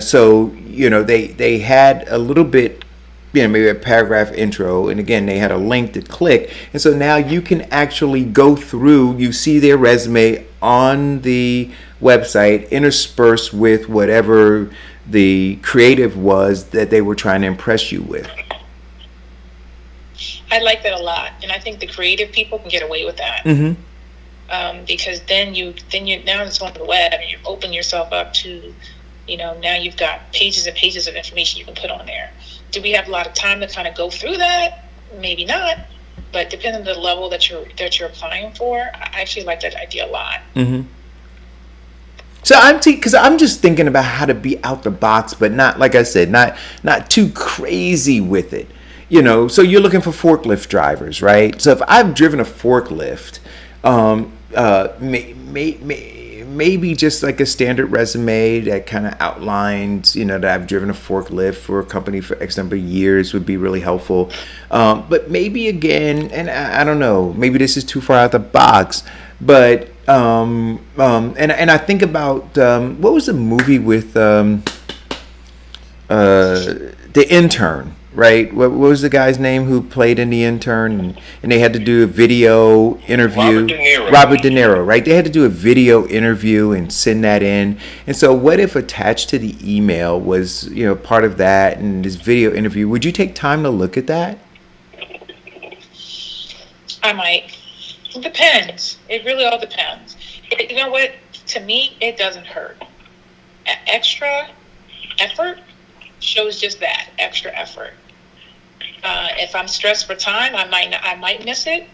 So they had a little bit, maybe a paragraph intro, and again they had a link to click, and so now you can actually go through. You see their resume on the website interspersed with whatever the creative was that they were trying to impress you with. I like that a lot, and I think the creative people can get away with that. Mm-hmm. Because then you now it's on the web and you open yourself up to, now you've got pages and pages of information you can put on there. Do we have a lot of time to kind of go through that? Maybe not, but depending on the level that you're applying for, I actually like that idea a lot. Mm-hmm. So I'm just thinking about how to be out the box, but not, like I said, not too crazy with it. So you're looking for forklift drivers, right? So if I've driven a forklift, maybe just like a standard resume that kind of outlines, that I've driven a forklift for a company for X number of years would be really helpful. But maybe again, and I don't know, maybe this is too far out the box, but and I think about what was the movie with the intern, right? What was the guy's name who played in The Intern? And they had to do a video interview. Robert De Niro, right? They had to do a video interview and send that in. And so what if attached to the email was, part of that and this video interview? Would you take time to look at that? I might. It depends. It really all depends. You know what? To me, it doesn't hurt. Extra effort shows just that, extra effort. If I'm stressed for time, I might miss it.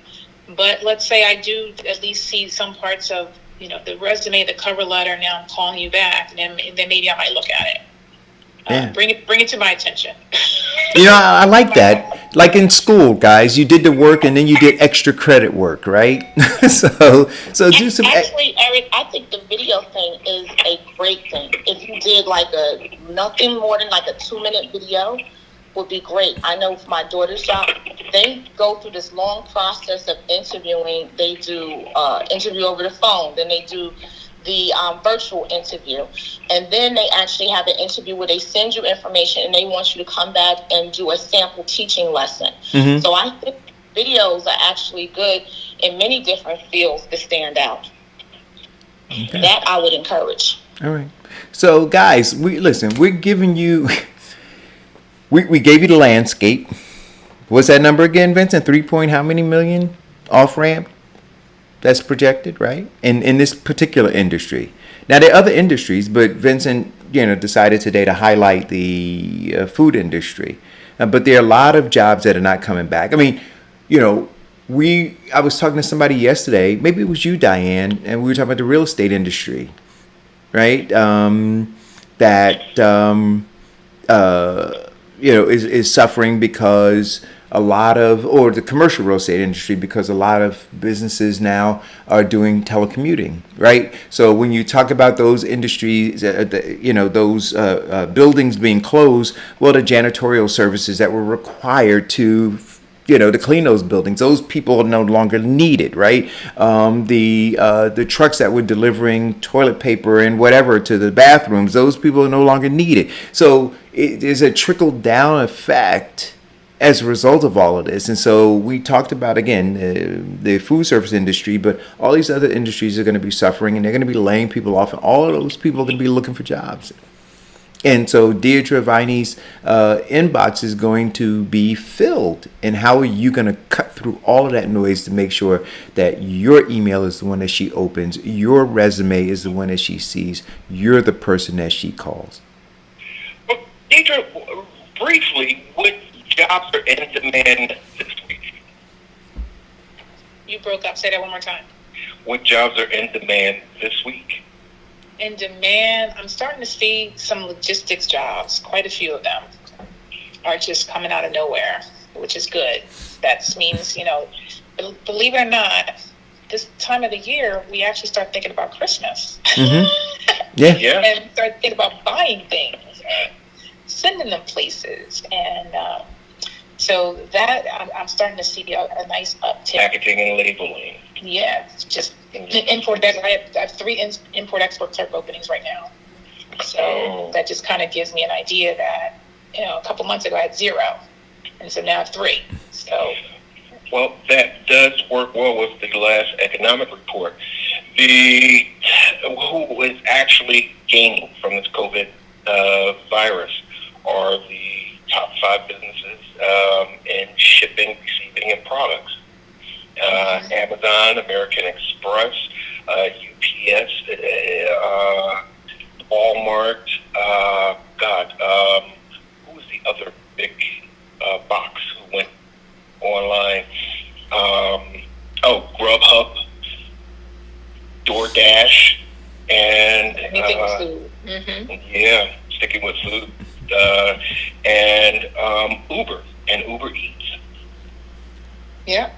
But let's say I do at least see some parts of the resume, the cover letter. Now I'm calling you back, and then maybe I might look at it. Yeah. Bring it to my attention. I like that. Like in school, guys, you did the work and then you did extra credit work, right? so do some. Actually, Eric, I think the video thing is a great thing. If you did like nothing more than like a 2-minute video, would be great. I know for my daughter's job, they go through this long process of interviewing. They do interview over the phone, then they do the virtual interview, and then they actually have an interview where they send you information and they want you to come back and do a sample teaching lesson. Mm-hmm. So I think videos are actually good in many different fields to stand out. Okay. That I would encourage. All right. So guys, we're giving you we gave you the landscape. What's that number again, Vincent? 3 point how many million off ramp? That's projected, right? In this particular industry. Now there are other industries, but Vincent, decided today to highlight the food industry. But there are a lot of jobs that are not coming back. I mean, I was talking to somebody yesterday, maybe it was you, Diane, and we were talking about the real estate industry, right? Is suffering because a lot of, or the commercial real estate industry, because a lot of businesses now are doing telecommuting, right? So when you talk about those industries, those buildings being closed, well, the janitorial services that were required to clean those buildings, those people are no longer needed, right? The trucks that were delivering toilet paper and whatever to the bathrooms, those people are no longer needed. So there's a trickle down effect as a result of all of this. And so we talked about, again, the food service industry, but all these other industries are going to be suffering, and they're going to be laying people off, and all of those people are going to be looking for jobs. And so Deirdre Viney's inbox is going to be filled. And how are you going to cut through all of that noise to make sure that your email is the one that she opens, your resume is the one that she sees, you're the person that she calls? Well, Deidre, briefly, what jobs are in demand this week? You broke up. Say that one more time. What jobs are in demand this week? In demand, I'm starting to see some logistics jobs. Quite a few of them are just coming out of nowhere, which is good. That means, believe it or not, this time of the year, we actually start thinking about Christmas. Mm-hmm. Yeah. And start thinking about buying things and sending them places. And so that I'm starting to see a nice uptick. Packaging and labeling. Yeah, just import. I have 3 import-export clerk openings right now. So that just kind of gives me an idea that, a couple months ago I had 0. And so now I have 3. So. Well, that does work well with the last economic report. Who is actually gaining from this COVID virus are the top 5 businesses in shipping, receiving, and products. Amazon, American Express, UPS, Walmart, who was the other big box who went online? Grubhub, DoorDash, and anything with food. Mm-hmm. Yeah, sticking with food, and Uber and Uber Eats. Yeah.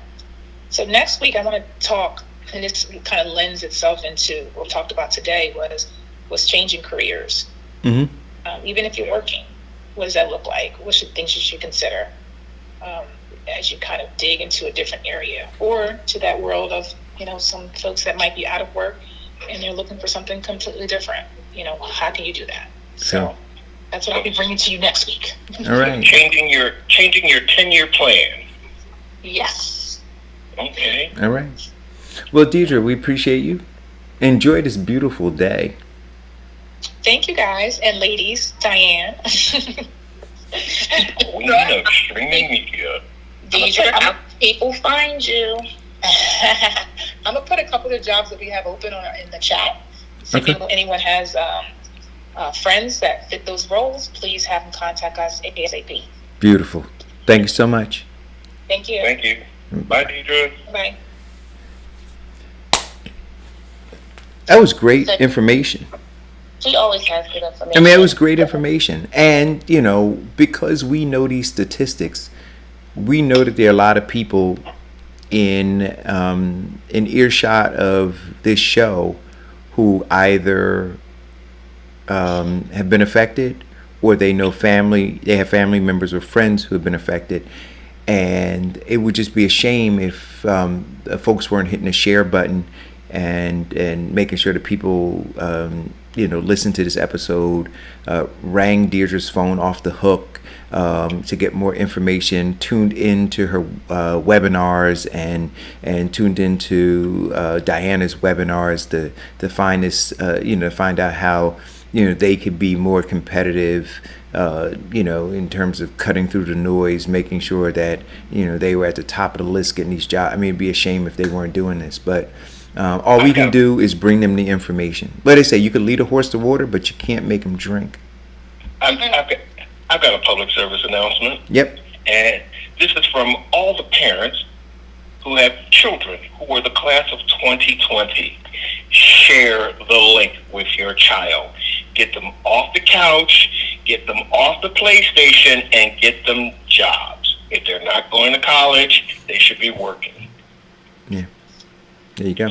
So next week I want to talk, and this kind of lends itself into what we talked about today, was changing careers. Mm-hmm. Even if you're working, what does that look like? What things you should consider as you kind of dig into a different area, or to that world of some folks that might be out of work and they're looking for something completely different. How can you do that? So that's what I'll be bringing to you next week. All right. Changing your 10-year plan. Yes. Okay. All right. Well, Deidre, we appreciate you. Enjoy this beautiful day. Thank you, guys and ladies. Diane. Queen of streaming media. Deidre, How people find you? I'm gonna put a couple of jobs that we have open in the chat. So Okay. if anyone has friends that fit those roles, please have them contact us ASAP. Beautiful. Thank you so much. Thank you. Thank you. Bye, Deidre. Bye. That was great information. She always has good information. I mean, it was great information. And, because we know these statistics, we know that there are a lot of people in earshot of this show who either have been affected, or they have family members or friends who have been affected. And it would just be a shame if folks weren't hitting the share button and making sure that people listen to this episode, rang Deirdre's phone off the hook to get more information, tuned into her webinars and tuned into Diana's webinars to find this, find out how they could be more competitive, in terms of cutting through the noise, making sure that they were at the top of the list getting these jobs. I mean, it'd be a shame if they weren't doing this, but all we can do is bring them the information. But they say you can lead a horse to water, but you can't make him drink. I've got a public service announcement. Yep. And this is from all the parents who have children who are the class of 2020. Share the link with your child. Get them off the couch, get them off the PlayStation, and get them jobs. If they're not going to college, they should be working. Yeah. There you go.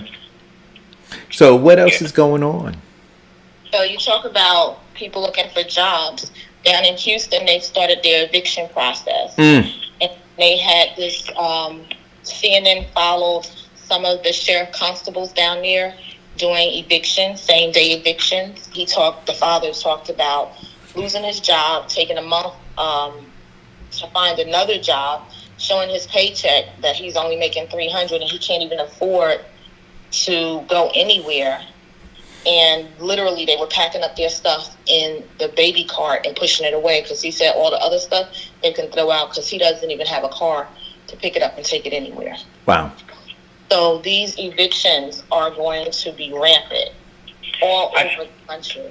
So what else Yeah. is going on? So you talk about people looking for jobs. Down in Houston, they've started their eviction process. Mm. And they had this, CNN followed some of the sheriff constables down there doing evictions, same day evictions. The father talked about losing his job, taking a month to find another job, showing his paycheck that he's only making $300 and he can't even afford to go anywhere. And literally they were packing up their stuff in the baby cart and pushing it away because he said all the other stuff they can throw out because he doesn't even have a car to pick it up and take it anywhere. Wow. So these evictions are going to be rampant all over the country.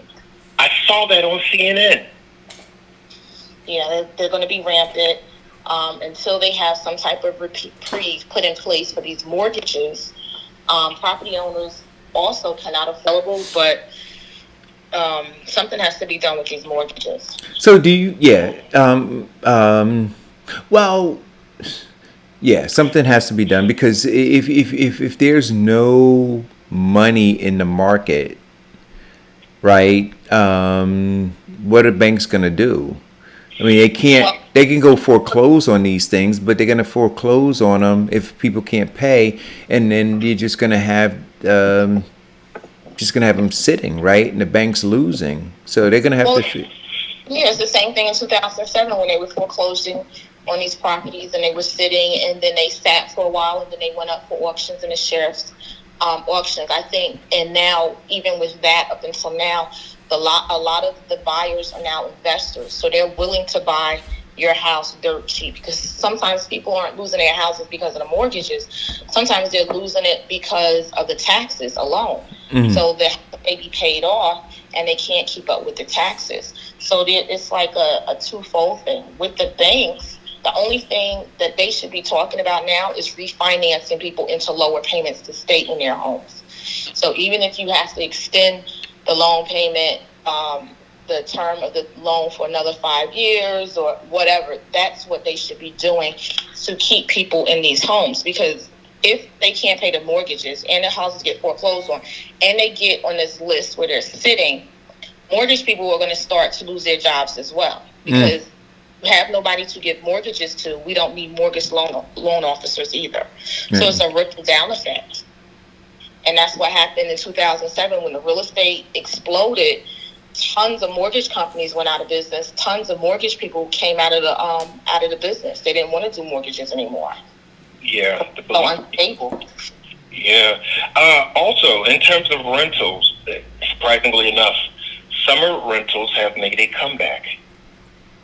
I saw that on CNN. Yeah, they're going to be rampant until they have some type of reprieve put in place for these mortgages. Property owners also cannot afford, but something has to be done with these mortgages. So do you? Yeah. Well, yeah. Something has to be done because if there's no money in the market, right? What are banks gonna do? I mean, they can't. Well, They can go foreclose on these things, but they're gonna foreclose on them if people can't pay, and then you're just gonna have them sitting, right? And the bank's losing, so they're gonna have well, to. yeah, it's the same thing in 2007 when they were foreclosing on these properties and they were sitting and then they sat for a while and then they went up for auctions and the sheriff's auctions, I think. And now, even with that, up until now, a lot of the buyers are now investors, so they're willing to buy your house dirt cheap because sometimes people aren't losing their houses because of the mortgages. Sometimes they're losing it because of the taxes alone. Mhm. So the house may be paid off and they can't keep up with the taxes. So it's like a twofold thing. With the banks, the only thing that they should be talking about now is refinancing people into lower payments to stay in their homes. So even if you have to extend the loan payment, the term of the loan for another 5 years or whatever, that's what they should be doing to keep people in these homes. Because if they can't pay the mortgages and the houses get foreclosed on and they get on this list where they're sitting, mortgage people are going to start to lose their jobs as well. Because we have nobody to give mortgages to. We don't need mortgage loan officers either. So it's a ripple down effect. And that's what happened in 2007 when the real estate exploded. Tons of mortgage companies went out of business. Tons of mortgage people came out of the business. They didn't want to do mortgages anymore. Yeah. So unstable. Yeah. Also, in terms of rentals, surprisingly enough, summer rentals have made a comeback.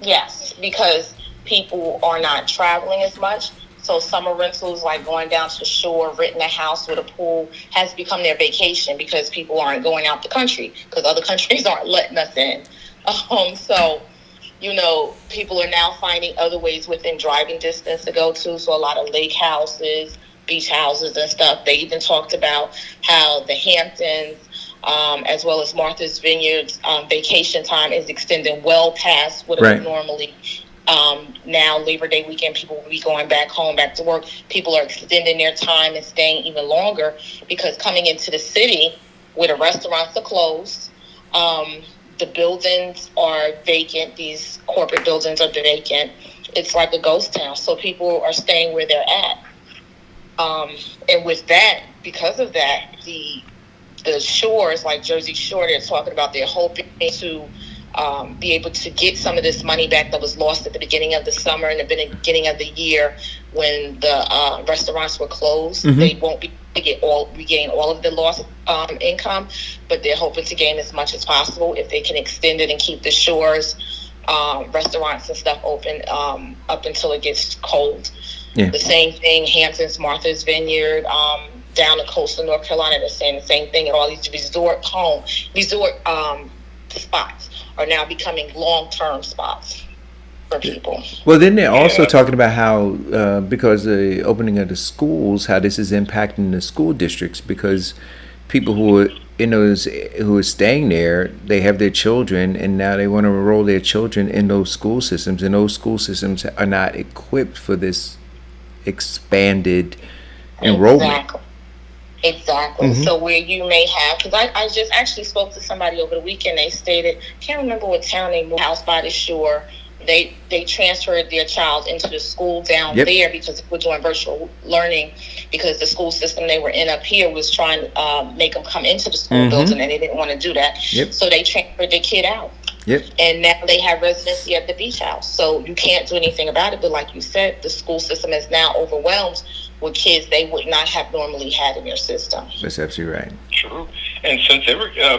Yes, because people are not traveling as much. So summer rentals, like going down to the shore, renting a house with a pool, has become their vacation because people aren't going out the country because other countries aren't letting us in. So, people are now finding other ways within driving distance to go to. So a lot of lake houses, beach houses and stuff. They even talked about how the Hamptons, as well as Martha's Vineyard's vacation time is extending well past what it would normally. Now Labor Day weekend, people will be going back home, back to work. People are extending their time and staying even longer because coming into the city where the restaurants are closed, the buildings are vacant. These corporate buildings are vacant. It's like a ghost town. So people are staying where they're at. And with that, because of that, the shores like Jersey Shore, they're talking about they're hoping to be able to get some of this money back that was lost at the beginning of the summer and the beginning of the year when the restaurants were closed. Mm-hmm. They won't be able to regain all of the lost income, but they're hoping to gain as much as possible if they can extend it and keep the shores, restaurants and stuff open up until it gets cold. Yeah. The same thing, Hamptons, Martha's Vineyard, down the coast of North Carolina, they're saying the same thing. And all these resort spots are now becoming long-term spots for people. Well, then they're also talking about how because of the opening of the schools, how this is impacting the school districts because people who are in those who are staying there, they have their children, and now they want to enroll their children in those school systems, and those school systems are not equipped for this expanded enrollment. Exactly. Exactly. So where you may have, because I just actually spoke to somebody over the weekend. They stated, can't remember what town they moved, house by the shore. They transferred their child into the school down there because we're doing virtual learning, because the school system they were in up here was trying to make them come into the school building, and they didn't want to do that. So they transferred the kid out. And now they have residency at the beach house. So you can't do anything about it. But like you said, the school system is now overwhelmed with kids they would not have normally had in their system. That's absolutely right. True. And since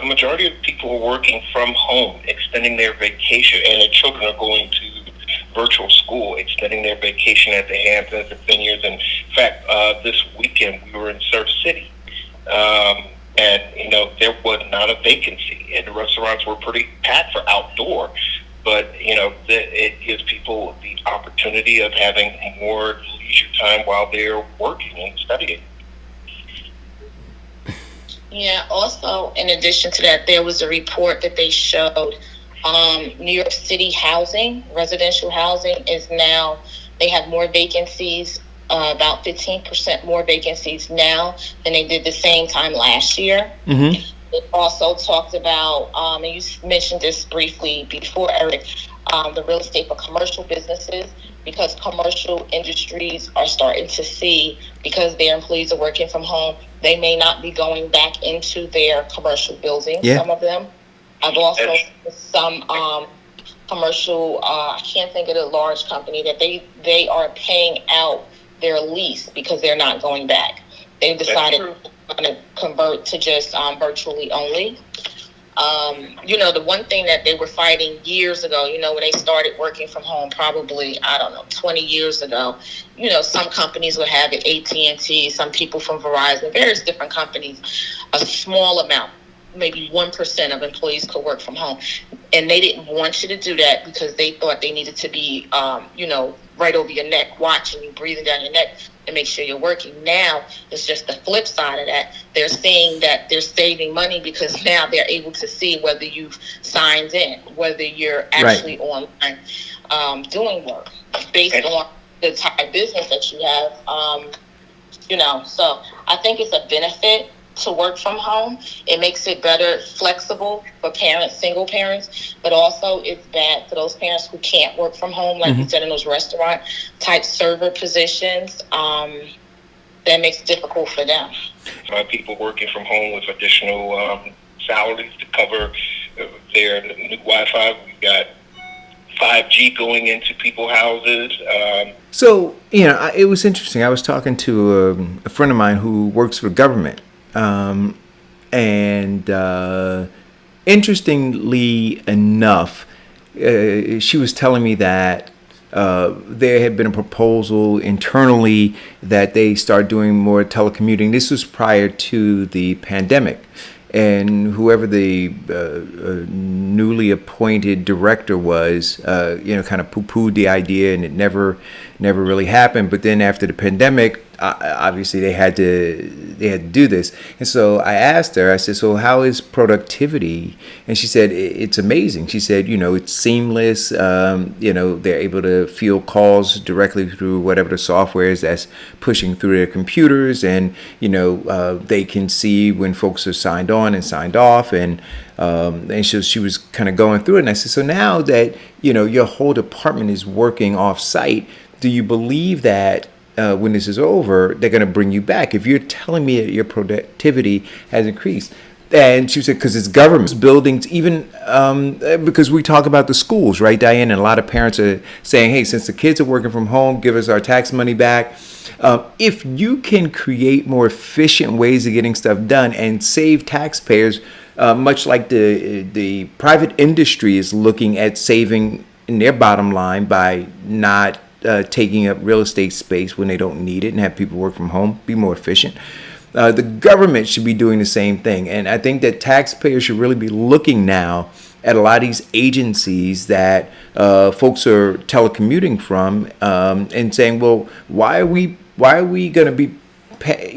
majority of people are working from home, extending their vacation, and their children are going to virtual school, extending their vacation at the Hamptons and Vineyards. In fact, this weekend we were in Surf City. And, there was not a vacancy, and the restaurants were pretty packed for outdoor. But, it gives people the opportunity of having more leisure time while they're working and studying. Yeah, also, in addition to that, there was a report that they showed New York City housing, residential housing, is now, they have more vacancies, about 15% more vacancies now than they did the same time last year. It also talked about, and you mentioned this briefly before, Eric, the real estate for commercial businesses, because commercial industries are starting to see, because their employees are working from home, they may not be going back into their commercial buildings, some of them. I've also seen some commercial, I can't think of the large company, that they are paying out their lease because they're not going back. They've decided to convert to just virtually only. The one thing that they were fighting years ago, when they started working from home, probably, 20 years ago, some companies would have it, AT&T, some people from Verizon, various different companies, a small amount, maybe 1% of employees could work from home. And they didn't want you to do that because they thought they needed to be, right over your neck, watching you, breathing down your neck, and make sure you're working. Now, it's just the flip side of that. They're saying that they're saving money because now they're able to see whether you've signed in, whether you're actually online doing work based on the type of business that you have. So I think it's a benefit to work from home. It makes it better, flexible for parents, single parents, but also it's bad for those parents who can't work from home, like you said, in those restaurant type server positions. That makes it difficult for them. People working from home with additional salaries to cover their new Wi-Fi. We've got 5G going into people's houses. So, it was interesting. I was talking to a friend of mine who works for government. Interestingly enough, she was telling me that there had been a proposal internally that they start doing more telecommuting. This was prior to the pandemic. And whoever the newly appointed director was, kind of poo-pooed the idea, and it never really happened. But then after the pandemic, obviously they had to do this. And so I asked her, I said, so how is productivity? And she said, it's amazing. She said, it's seamless. They're able to field calls directly through whatever the software is that's pushing through their computers. And, they can see when folks are signed on and signed off. And so she was kind of going through it. And I said, so now that, your whole department is working off site, do you believe that when this is over, they're going to bring you back? If you're telling me that your productivity has increased. And she said, because it's governments, buildings, even because we talk about the schools, right, Diane? And a lot of parents are saying, hey, since the kids are working from home, give us our tax money back. If you can create more efficient ways of getting stuff done and save taxpayers, much like the private industry is looking at saving in their bottom line by not taking up real estate space when they don't need it, and have people work from home, be more efficient. The government should be doing the same thing. And I think that taxpayers should really be looking now at a lot of these agencies that folks are telecommuting from, and saying, well, why are we going to be pay,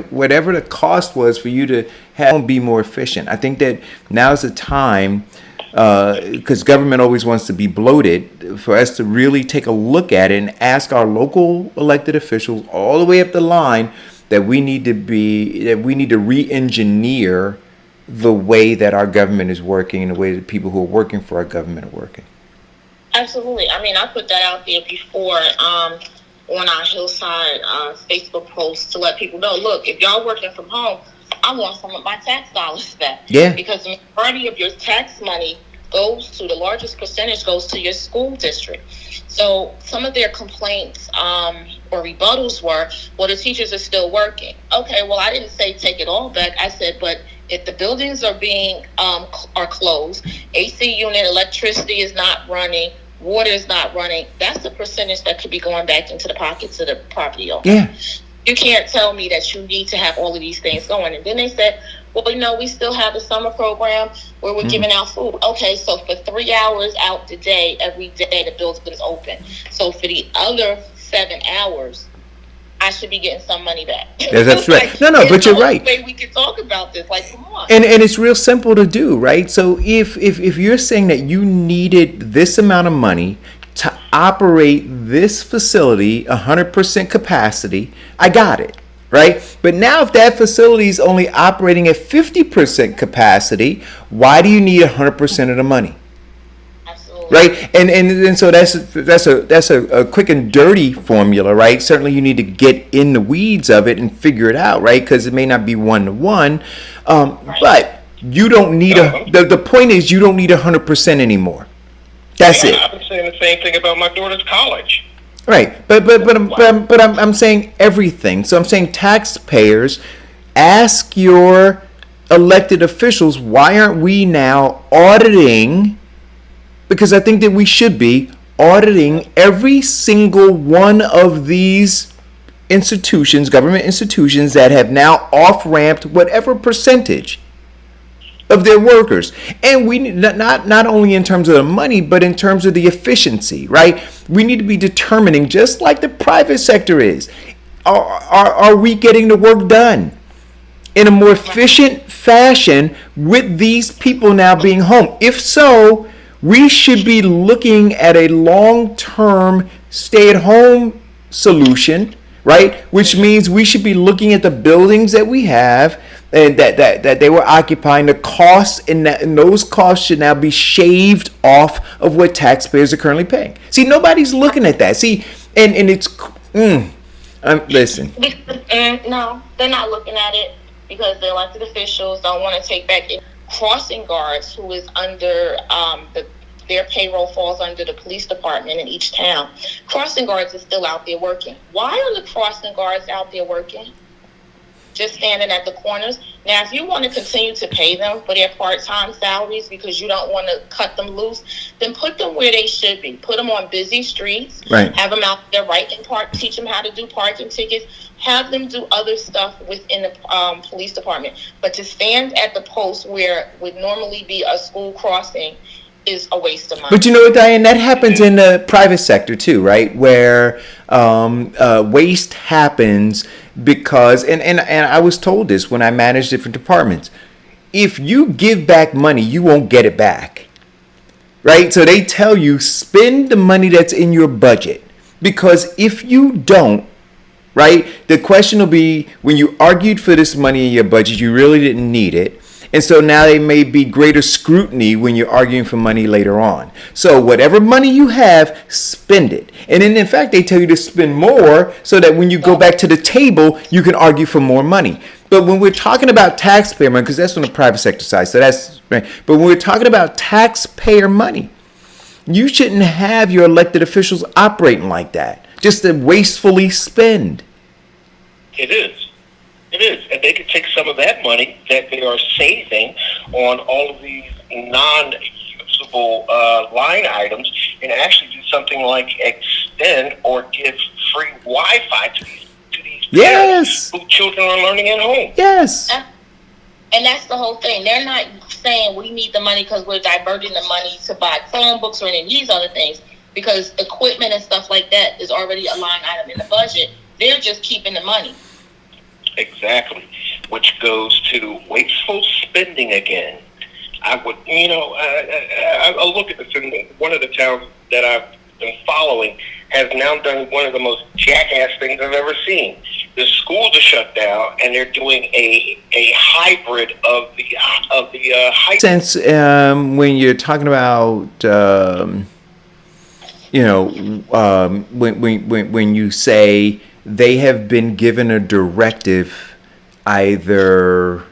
whatever the cost was for you to have be more efficient. I think that now's the time, because government always wants to be bloated, for us to really take a look at it and ask our local elected officials all the way up the line that we need to re-engineer the way that our government is working and the way that people who are working for our government are working. Absolutely. I mean, I put that out there before on our Hillside Facebook post to let people know, look, if y'all working from home, I want some of my tax dollars back. Yeah. Because the majority of your tax money the largest percentage goes to your school district. So some of their complaints or rebuttals were, well, the teachers are still working. Okay, well, I didn't say take it all back. I said, but if the buildings are are closed, AC unit, electricity is not running, water is not running, that's the percentage that could be going back into the pockets of the property owner. Yeah. You can't tell me that you need to have all of these things going. And then they said, well, we still have a summer program where we're giving out food. Okay, so for 3 hours out the day, every day, the building is open. So for the other 7 hours, I should be getting some money back. Yeah, that's right. No, but you're right. Way we can talk about this, like, come on. And it's real simple to do, right? So if you're saying that you needed this amount of money to operate this facility 100% capacity, I got it, right? But now if that facility is only operating at 50% capacity, why do you need 100% of the money? Right, and so that's a quick and dirty formula, right? Certainly, you need to get in the weeds of it and figure it out, right? Because it may not be 1-to-1, but you don't need the point is you don't need 100% anymore. That's it. I've been saying the same thing about my daughter's college. Right, but I'm saying everything. So I'm saying taxpayers, ask your elected officials, why aren't we now auditing? Because I think that we should be auditing every single one of these institutions, government institutions, that have now off-ramped whatever percentage of their workers. And we not only in terms of the money, but in terms of the efficiency, right? We need to be determining, just like the private sector is, are we getting the work done in a more efficient fashion with these people now being home? If so, we should be looking at a long-term stay-at-home solution, right? Which means we should be looking at the buildings that we have and that they were occupying, the costs, and those costs should now be shaved off of what taxpayers are currently paying. See, nobody's looking at that. See, and it's listen. No, they're not looking at it because the elected officials don't want to take back in. Crossing guards, who is under their payroll falls under the police department in each town. Crossing guards is still out there working. Why are the crossing guards out there working? Just standing at the corners. Now, if you want to continue to pay them for their part-time salaries because you don't want to cut them loose, then put them where they should be. Put them on busy streets. Right. Have them out there writing teach them how to do parking tickets. Have them do other stuff within the police department. But to stand at the post where would normally be a school crossing is a waste of money. But you know what, Diane, that happens in the private sector too, right? Where waste happens because, and I was told this when I managed different departments, if you give back money, you won't get it back, right? So they tell you, spend the money that's in your budget, because if you don't, right, the question will be, when you argued for this money in your budget, you really didn't need it. And so now there may be greater scrutiny when you're arguing for money later on. So whatever money you have, spend it. And then, in fact, they tell you to spend more so that when you go back to the table, you can argue for more money. But when we're talking about taxpayer money, because that's on the private sector side, so that's right. But when we're talking about taxpayer money, you shouldn't have your elected officials operating like that, just to wastefully spend. It is. It is. And they could take some of that money that they are saving on all of these non-usable line items and actually do something like extend or give free Wi-Fi to these Yes. parents whose children are learning at home. Yes. And that's the whole thing. They're not saying we need the money because we're diverting the money to buy Chromebooks or any of these other things, because equipment and stuff like that is already a line item in the budget. They're just keeping the money. exactly, which goes to wasteful spending again. I would, I'll look at this in one of the towns that I've been following has now done one of the most jackass things I've ever seen. The schools are shut down, and they're doing a hybrid of the high. Since when you're talking about when you say they have been given a directive either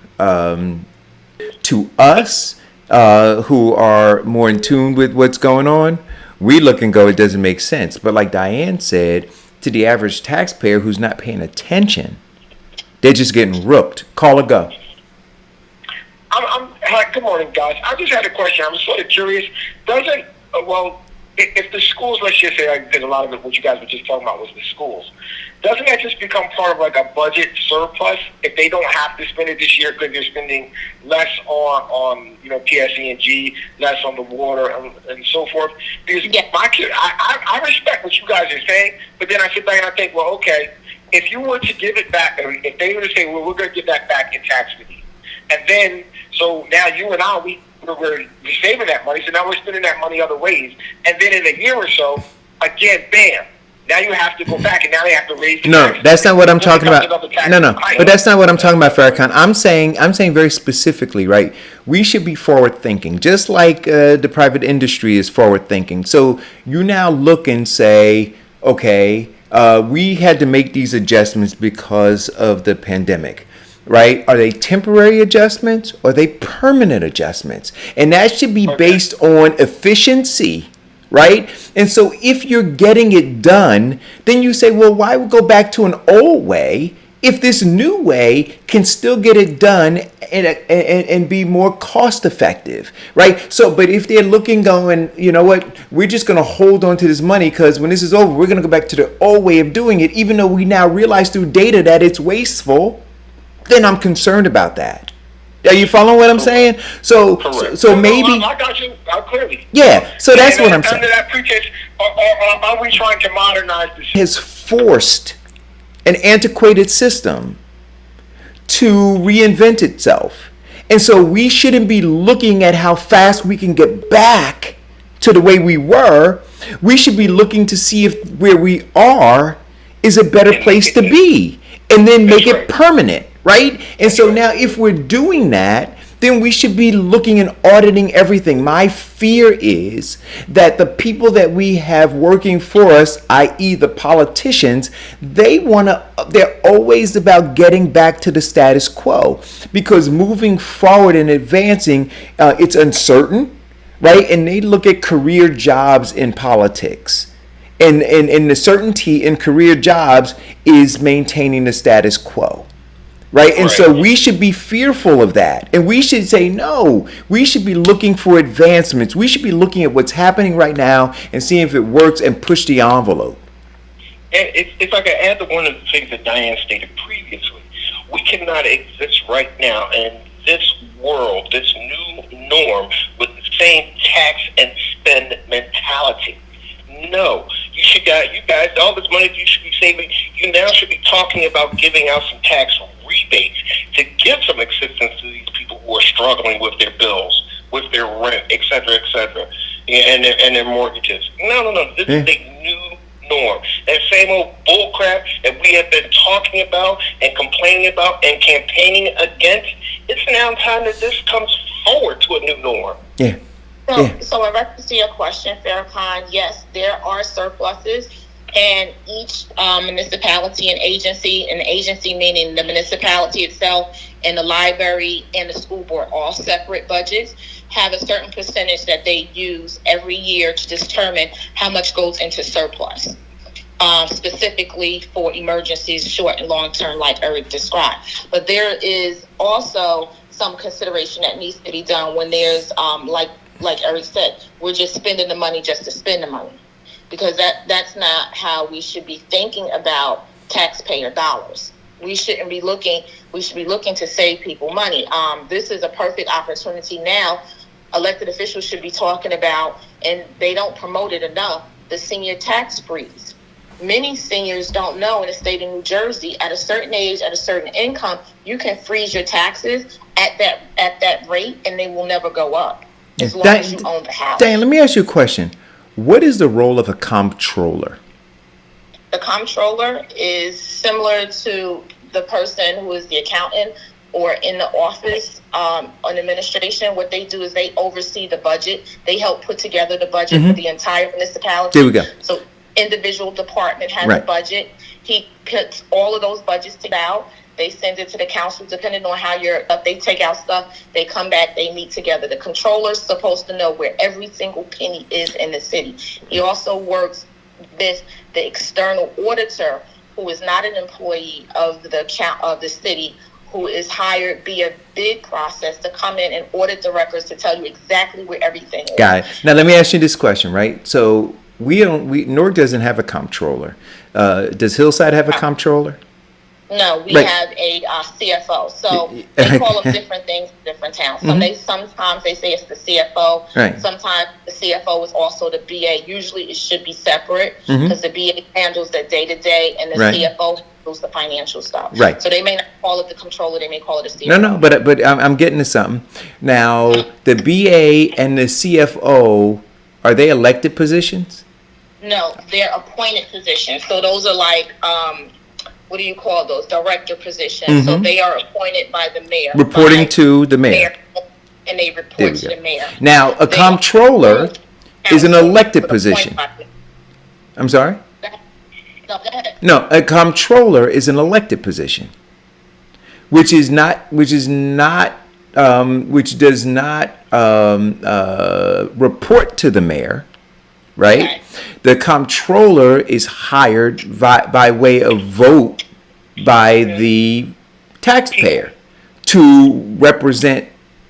to us who are more in tune with what's going on, we look and go, it doesn't make sense. But like Diane said, to the average taxpayer who's not paying attention, they're just getting rooked. Call or go. Hi, good morning, guys. I just had a question. I'm sort of curious. Doesn't, if the schools, let's just say, because a lot of it, what you guys were just talking about was the schools, doesn't that just become part of like a budget surplus if they don't have to spend it this year because they're spending less on PSE&G, less on the water and so forth? Because my kid, I respect what you guys are saying, but then I sit back and I think, well, okay, if you were to give it back, if they were to say, well, we're going to give that back in tax relief, and then so now you and I, we're saving that money, so now we're spending that money other ways, and then in a year or so, again, bam. Now you have to go back, and now they have to raise the No, tax. that's not what I'm talking about. No, Right. but that's not what I'm talking about, Farrakhan. I'm saying very specifically, right? We should be forward thinking, just like the private industry is forward thinking. So you now look and say, okay, we had to make these adjustments because of the pandemic. Right? Are they temporary adjustments or are they permanent adjustments? And that should be based on efficiency, right? And so if you're getting it done, then you say, well, why would go back to an old way if this new way can still get it done and be more cost effective, right? So, but if they're looking going, you know what, we're just going to hold on to this money because when this is over, we're going to go back to the old way of doing it, even though we now realize through data that it's wasteful, then I'm concerned about that. Are you following what I'm saying? So maybe. I got you clearly. Yeah. So that's what I'm saying. Under that pretense, are we trying to modernize the system? Has forced an antiquated system to reinvent itself, and so we shouldn't be looking at how fast we can get back to the way we were. We should be looking to see if where we are is a better place to be, and then make it permanent. Right? And so now if we're doing that, then we should be looking and auditing everything. My fear is that the people that we have working for us, i.e. the politicians, they're always about getting back to the status quo because moving forward and advancing, it's uncertain, right? And they look at career jobs in politics. And the certainty in career jobs is maintaining the status quo. Right. And so we should be fearful of that. And we should say, no, we should be looking for advancements. We should be looking at what's happening right now and seeing if it works and push the envelope. And if I could add to one of the things that Diane stated previously, we cannot exist right now in this world, this new norm, with the same tax and spend mentality. No, you guys, all this money you should be saving, you now should be talking about giving out some tax rebates to give some assistance to these people who are struggling with their bills, with their rent, et cetera, and their mortgages. No. This is a new norm. That same old bull crap that we have been talking about and complaining about and campaigning against, it's now time that this comes forward to a new norm. Yeah. So in reference to your question, Farrakhan, yes, there are surpluses, and each municipality and agency meaning the municipality itself and the library and the school board, all separate budgets, have a certain percentage that they use every year to determine how much goes into surplus, specifically for emergencies, short and long term, like Eric described. But there is also some consideration that needs to be done when there's like Eric said, we're just spending the money just to spend the money, because that's not how we should be thinking about taxpayer dollars. We shouldn't be looking. We should be looking to save people money. This is a perfect opportunity now. Elected officials should be talking about, and they don't promote it enough, the senior tax freeze. many seniors don't know in the state of New Jersey, at a certain age, at a certain income, you can freeze your taxes at that rate, and they will never go up as long as you own the house. Dan, let me ask you a question. What is the role of a comptroller? The comptroller is similar to the person who is the accountant or in the office on administration. What they do is they oversee the budget. They help put together the budget for the entire municipality. There we go. So individual department has a budget. He puts all of those budgets together. They send it to the council, depending on how they take out stuff. They come back, they meet together. The controller's supposed to know where every single penny is in the city. He also works with the external auditor, who is not an employee of the city, who is hired via bid process to come in and audit the records to tell you exactly where everything is. Got it. Now let me ask you this question, right? So Newark doesn't have a comptroller. Does Hillside have a comptroller? No, we have a CFO. So they call them different things in different towns. Sometimes they say it's the CFO. Right. Sometimes the CFO is also the BA. Usually it should be separate because the BA handles the day-to-day and the CFO handles the financial stuff. Right. So they may not call it the controller. They may call it a CFO. No, but I'm getting to something. Now, the BA and the CFO, are they elected positions? No, they're appointed positions. So those are like... what do you call those? Director positions. So they are appointed by the mayor. Reporting to the mayor. And they report to the mayor. Now, a comptroller is an elected position. I'm sorry? No, go ahead. No, a comptroller is an elected position, which does not report to the mayor. Right? Okay. The comptroller is hired by way of vote by the taxpayer to represent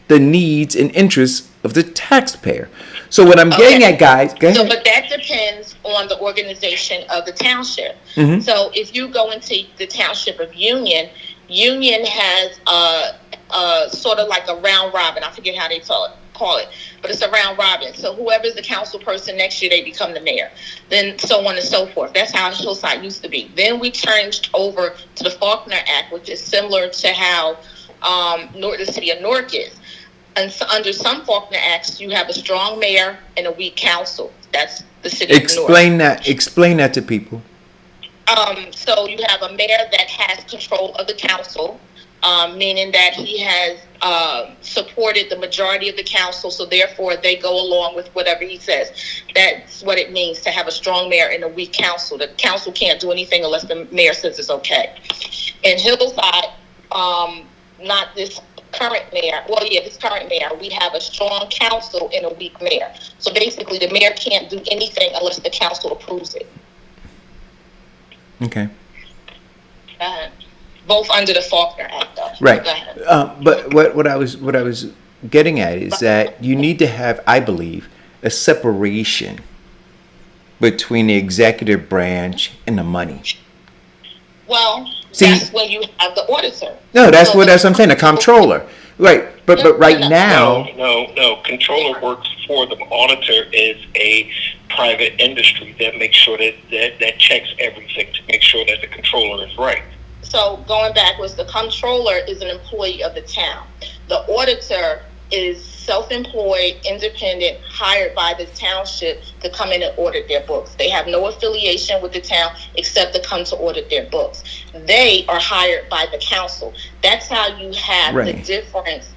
the needs and interests of the taxpayer. So what I'm getting at, guys, go ahead. So, but that depends on the organization of the township. So if you go into the township of Union has sort of like a round robin. I forget how they call it, but it's a round robin. So whoever's the council person next year, they become the mayor. Then so on and so forth. That's how Hillside used to be. Then we turned over to the Faulkner Act, which is similar to how the city of Newark is. And so under some Faulkner Acts, you have a strong mayor and a weak council. That's the city of Newark. Explain that to people. So you have a mayor that has control of the council, meaning that he has supported the majority of the council, so therefore they go along with whatever he says. That's what it means to have a strong mayor and a weak council. The council can't do anything unless the mayor says it's okay. In Hillside, not this current mayor, this current mayor, we have a strong council and a weak mayor. So basically the mayor can't do anything unless the council approves it. Okay. Both under the Faulkner Act, though. Right. Go ahead. But what I was getting at is that you need to have, I believe, a separation between the executive branch and the money. Well, that's when you have the auditor. No, that's what I'm saying. The comptroller, right? But right now, no. Controller works for the auditor is a private industry that makes sure that checks everything to make sure that the controller is right. So going backwards, the comptroller is an employee of the town. The auditor is self-employed, independent, hired by the township to come in and audit their books. They have no affiliation with the town except to come to audit their books. They are hired by the council. That's how you have the difference,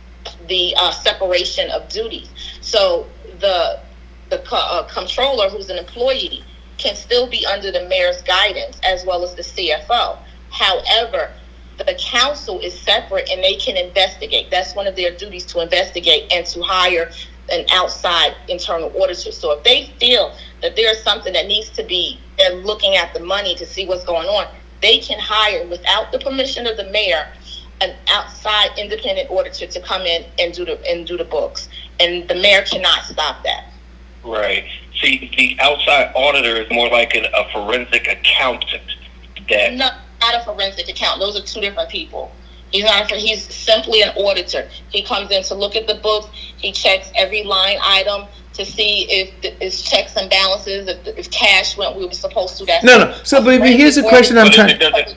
the separation of duties. So the comptroller, who's an employee, can still be under the mayor's guidance as well as the CFO. However, the council is separate and they can investigate. That's one of their duties, to investigate and to hire an outside internal auditor. So if they feel that there's something that needs to be, they're looking at the money to see what's going on, they can hire, without the permission of the mayor, an outside independent auditor to come in and do the books. And the mayor cannot stop that. Right. See, the outside auditor is more like a forensic accountant. Not a forensic accountant. Those are two different people. He's simply an auditor. He comes in to look at the books. He checks every line item to see if it's checks and balances, if cash went we were supposed to. That's No. So, but here's the question I'm But if trying. it doesn't,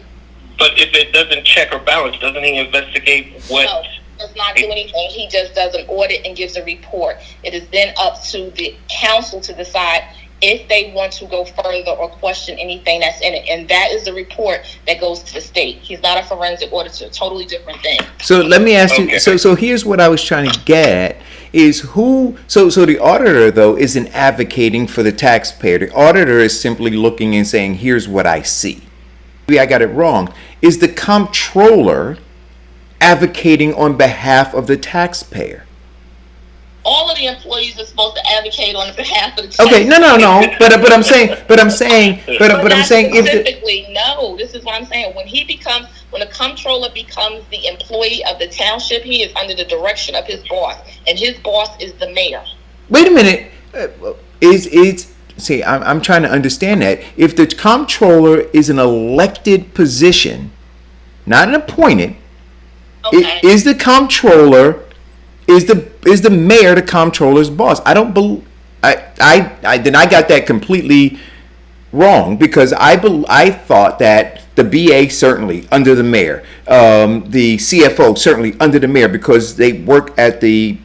but if it doesn't check or balance, doesn't he investigate what? No, does not do anything. He just does an audit and gives a report. It is then up to the council to decide if they want to go further or question anything that's in it. And that is the report that goes to the state. He's not a forensic auditor, totally different thing. So let me ask you. Okay. So here's what I was trying to get at is who. So the auditor though isn't advocating for the taxpayer. The auditor is simply looking and saying, "Here's what I see." Maybe I got it wrong. Is the comptroller advocating on behalf of the taxpayer? All of the employees are supposed to advocate on behalf of the Okay, no. But I'm saying if the, specifically, no. This is what I'm saying. When the comptroller becomes the employee of the township, he is under the direction of his boss, and his boss is the mayor. wait a minute, see, I'm trying to understand that. If the comptroller is an elected position, not an appointed, Okay. is the comptroller is the mayor the comptroller's boss? I don't believe. Then I got that completely wrong because I thought that the BA certainly under the mayor, the CFO certainly under the mayor because they work at the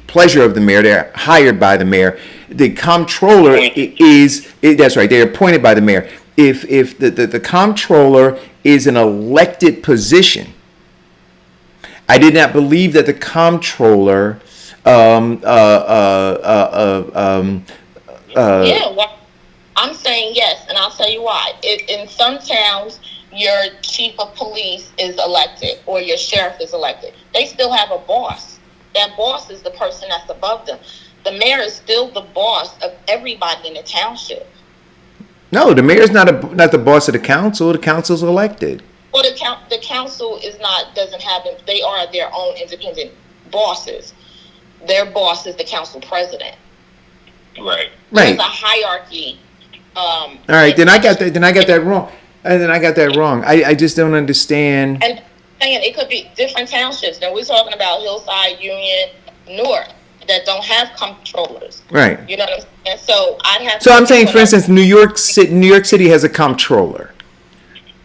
pleasure of the mayor. They're hired by the mayor. The comptroller is that's right. They're appointed by the mayor. If the comptroller is an elected position, I did not believe that the comptroller. Yeah, well, I'm saying yes, and I'll tell you why. In some towns, your chief of police is elected or your sheriff is elected. They still have a boss. That boss is the person that's above them. The mayor is still the boss of everybody in the township. No, the mayor's not the boss of the council. The council's elected. Well, the council doesn't have them. They are their own independent bosses. Their boss is the council president. Right. There's a hierarchy. All right, then I got that wrong. I just don't understand. And saying it could be different townships. Now we're talking about Hillside, Union, Newark that don't have comptrollers. Right. You know what I'm saying? So I'd have. So I'm saying, for instance, New York City has a comptroller.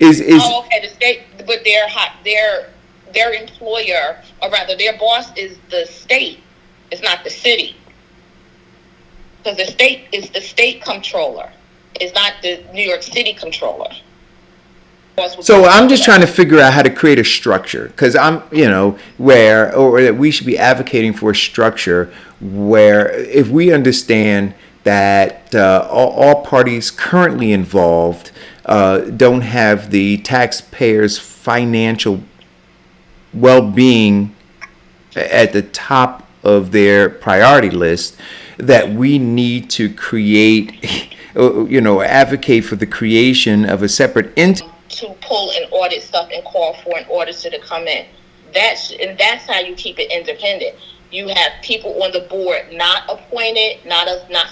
Oh, okay. The state, but their employer, or rather, their boss is the state. It's not the city. Because the state is the state comptroller. It's not the New York City comptroller. So I'm just trying to figure out how to create a structure because I'm, or that we should be advocating for a structure where if we understand that all parties currently involved don't have the taxpayers' financial well-being at the top of their priority list, that we need to create, advocate for the creation of a separate entity. To pull and audit stuff and call for an auditor to come in. That's how you keep it independent. You have people on the board not appointed, not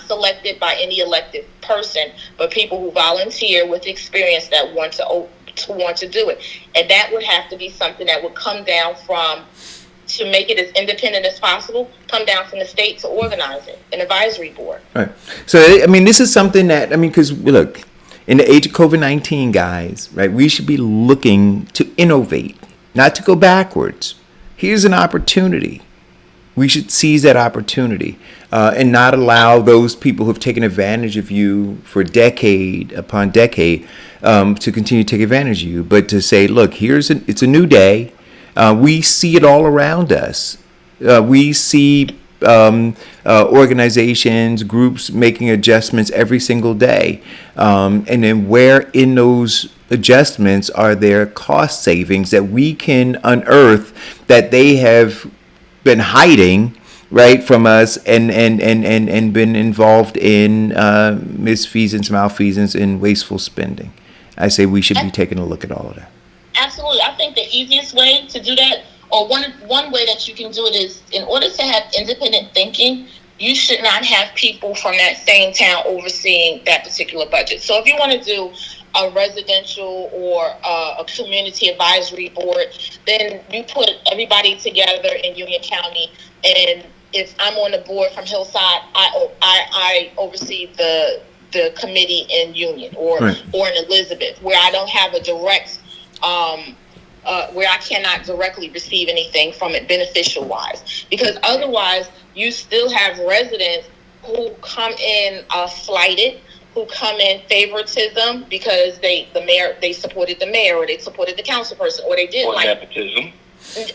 selected by any elected person, but people who volunteer with experience that want to do it. And that would have to be something that would come down from, to make it as independent as possible, come down from the state to organize it, an advisory board. Right. So, this is something that, because, look, in the age of COVID-19, guys, right, we should be looking to innovate, not to go backwards. Here's an opportunity. We should seize that opportunity and not allow those people who have taken advantage of you for decade upon decade to continue to take advantage of you, but to say, look, it's a new day. We see it all around us. We see organizations, groups making adjustments every single day. And then where in those adjustments are there cost savings that we can unearth that they have been hiding, right, from us and been involved in misfeasance, malfeasance, and wasteful spending. I say we should be taking a look at all of that. Absolutely. I think the easiest way to do that, or one way that you can do it, is in order to have independent thinking, you should not have people from that same town overseeing that particular budget. So if you want to do a residential or a community advisory board, then you put everybody together in Union County and if I'm on the board from Hillside, I oversee the committee in Union or Right. or in Elizabeth, where I don't have a direct where I cannot directly receive anything from it beneficial wise, because otherwise you still have residents who come in slighted, who come in favoritism because they supported the mayor, or they supported the council person, or they did Or like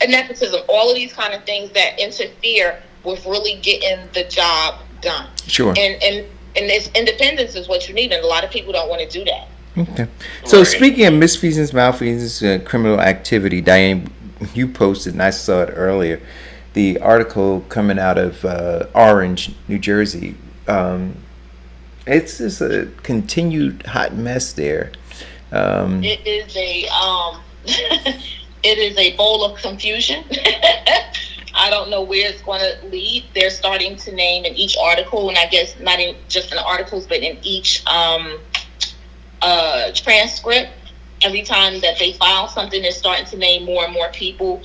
nepotism, all of these kind of things that interfere with really getting the job done. Sure. And this independence is what you need, and a lot of people don't want to do that. Okay. So Right. speaking of misfeasance, malfeasance, criminal activity, Diane, you posted, and I saw it earlier, the article coming out of Orange, New Jersey. It's just a continued hot mess there. It is a it is a bowl of confusion. I don't know where it's going to lead. They're starting to name in each article, and I guess not in just in the articles, but in each transcript. Every time that they file something, they're starting to name more and more people,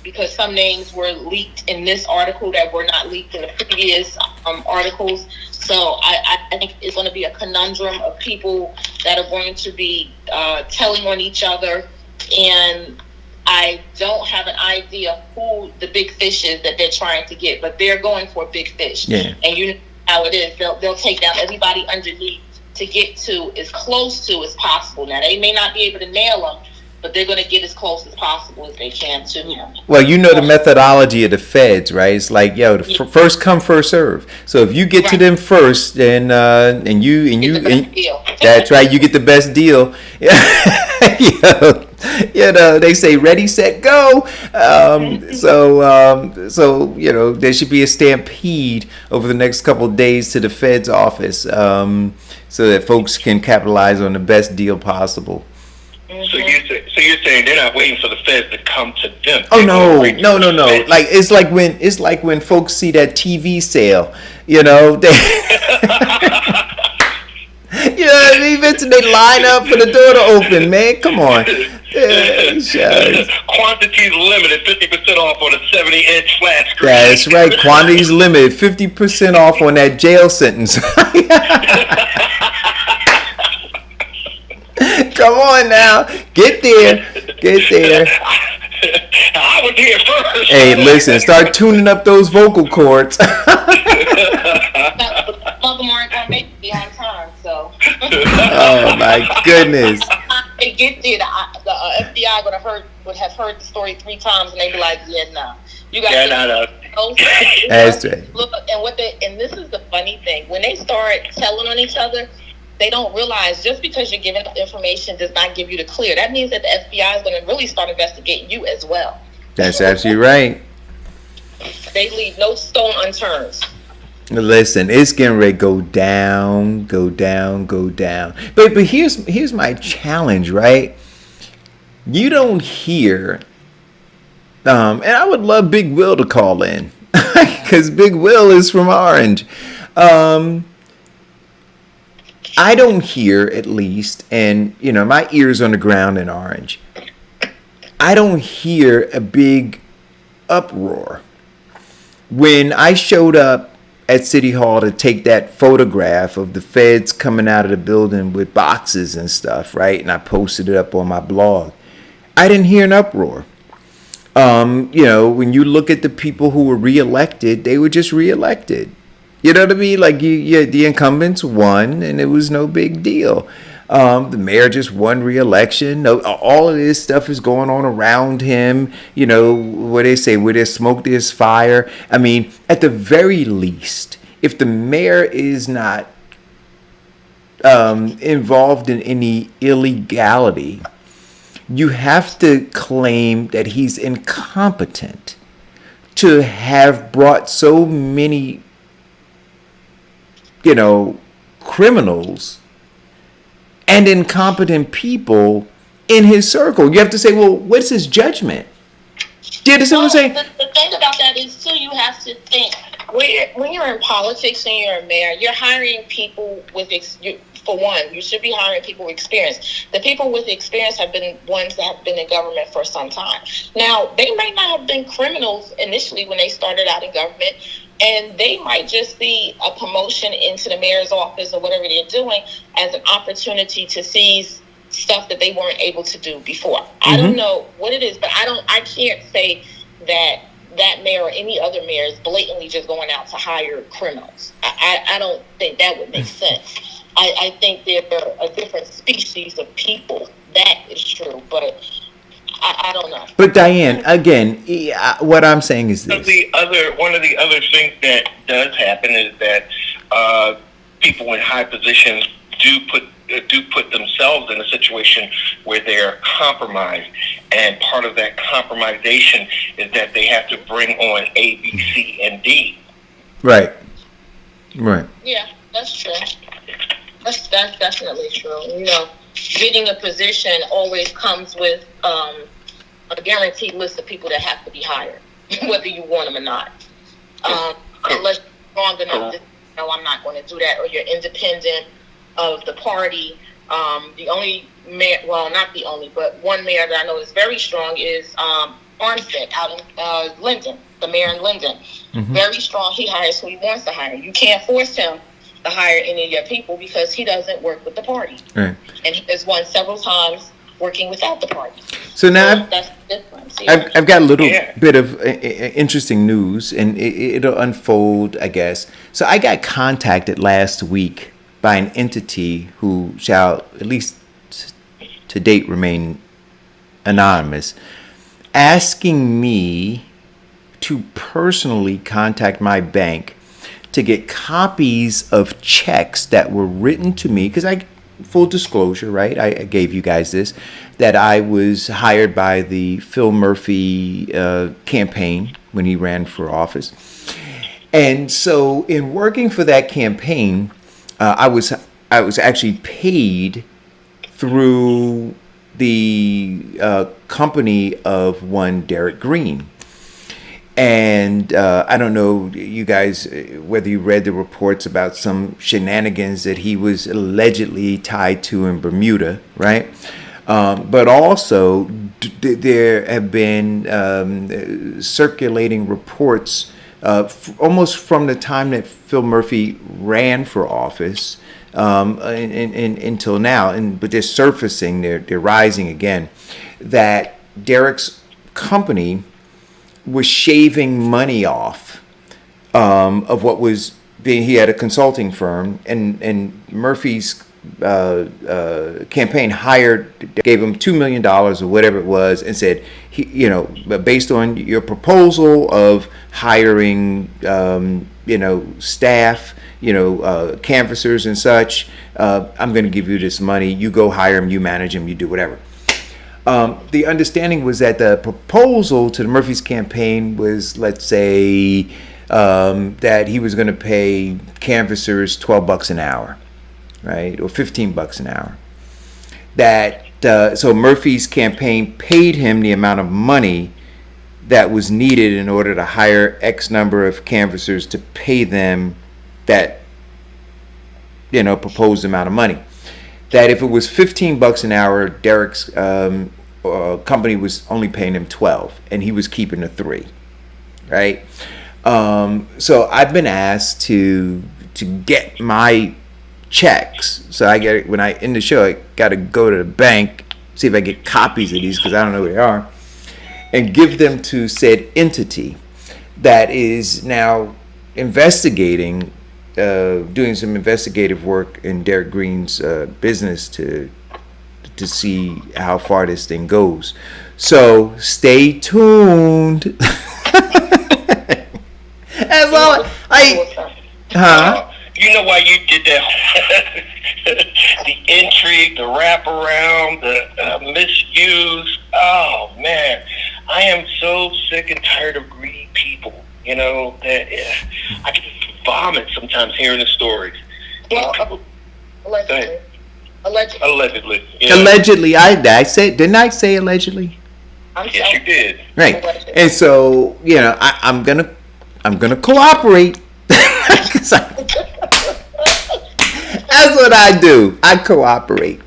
because some names were leaked in this article that were not leaked in the previous articles. So I think it's going to be a conundrum of people that are going to be telling on each other, and I don't have an idea who the big fish is that they're trying to get, but they're going for a big fish. Yeah. And you know how it is. They'll take down everybody underneath to get to as close to as possible. Now, they may not be able to nail them, but they're going to get as close as possible as they can to him. Well, you know the methodology of the feds, right? It's like, yo, first come, first serve. So if you get to them first, then and that's right, you get the best deal. You know, they say ready, set, go. So you know, there should be a stampede over the next couple of days to the Fed's office, so that folks can capitalize on the best deal possible. So you're saying they're not waiting for the feds to come to them? Oh no. Like it's like when folks see that TV sale, you know, they you know what I mean, Vincent, they line up for the door to open, man. Come on. Quantities limited, 50% off on a 70-inch flat screen. That's right. Quantities limited, 50% off on that jail sentence. Come on now, get there. I was here first. Hey, listen, start tuning up those vocal cords. Some of them aren't going to make it on time, so. Oh my goodness. They get there, the FBI would have heard the story 3 times, and they'd be like, "Yeah, no, you got no. That's right. Look, and this is the funny thing: when they start telling on each other, they don't realize just because you're giving information does not give you the clear. That means that the FBI is going to really start investigating you as well. That's absolutely right. They leave no stone unturned. Listen, it's getting ready to go down. But here's my challenge, right? You don't hear, and I would love Big Will to call in, because Big Will is from Orange. I don't hear, at least, and you know, my ears on the ground in Orange, I don't hear a big uproar. When I showed up at City Hall to take that photograph of the feds coming out of the building with boxes and stuff, right? And I posted it up on my blog. I didn't hear an uproar. You know, when you look at the people who were reelected, they were just reelected. You know what I mean? Like the incumbents won, and it was no big deal. The mayor just won re-election. All of this stuff is going on around him. You know, what they say, where there's smoke, there's fire. I mean, at the very least, if the mayor is not involved in any illegality, you have to claim that he's incompetent to have brought so many, you know, criminals and incompetent people in his circle. You have to say, well, what's his judgment? Do you understand what I'm saying? The thing about that is, too, you have to think, when you're in politics and you're a mayor, you're hiring people with For one, you should be hiring people with experience. The people with experience have been ones that have been in government for some time. Now, they may not have been criminals initially when they started out in government, and they might just see a promotion into the mayor's office or whatever they're doing as an opportunity to seize stuff that they weren't able to do before. I don't know what it is, but I can't say that mayor or any other mayor is blatantly just going out to hire criminals. I don't think that would make sense. I think there are a different species of people. That is true, but I don't know. But Diane, again, what I'm saying is this. One of the other things that does happen is that people in high positions do put themselves in a situation where they're compromised, and part of that compromisation is that they have to bring on A, B, C, and D. Right. Yeah, that's true. That's definitely true. You know, getting a position always comes with a guaranteed list of people that have to be hired, whether you want them or not. Unless you're strong enough to know I'm not going to do that, or you're independent of the party. The only mayor, well, not the only, but one mayor that I know is very strong is Armstead out in Linden, the mayor in Linden. Very strong. He hires who he wants to hire. You can't force him to hire any of your people because he doesn't work with the party. Right. And he has won several times working without the party. So now that's the difference. Yeah. I've got a little bit of interesting news, and it'll unfold, I guess. So I got contacted last week by an entity who shall, at least to date, remain anonymous, asking me to personally contact my bank to get copies of checks that were written to me, because full disclosure, right? I gave you guys this, that I was hired by the Phil Murphy campaign when he ran for office. And so in working for that campaign, I was actually paid through the company of one Derek Green. And I don't know, you guys, whether you read the reports about some shenanigans that he was allegedly tied to in Bermuda, right? But also, there have been circulating reports almost from the time that Phil Murphy ran for office until now, but they're surfacing, they're rising again, that Derek's company was shaving money off of what was being. He had a consulting firm, and Murphy's campaign gave him $2 million or whatever it was, and said, based on your proposal of hiring, staff, canvassers and such, I'm going to give you this money. You go hire him, you manage him, you do whatever. The understanding was that the proposal to the Murphy's campaign was, let's say, that he was going to pay canvassers $12 an hour, right, or $15 an hour. So Murphy's campaign paid him the amount of money that was needed in order to hire X number of canvassers to pay them that proposed amount of money. That if it was $15 an hour, Derek's company was only paying him $12, and he was keeping the $3, right? So I've been asked to get my checks. So I get when I end the show, I got to go to the bank, see if I get copies of these because I don't know where they are, and give them to said entity that is now investigating. Doing some investigative work in Derek Green's business to see how far this thing goes. So stay tuned. That's all. You know why you did that? The intrigue, the wraparound, the misuse. Oh man, I am so sick and tired of greedy people. That I can vomit sometimes hearing the stories. Well, allegedly. Allegedly. Yeah. Allegedly, didn't I say allegedly? Yes, you did. Right. Allegedly. And so, I'm gonna cooperate. That's what I do. I cooperate.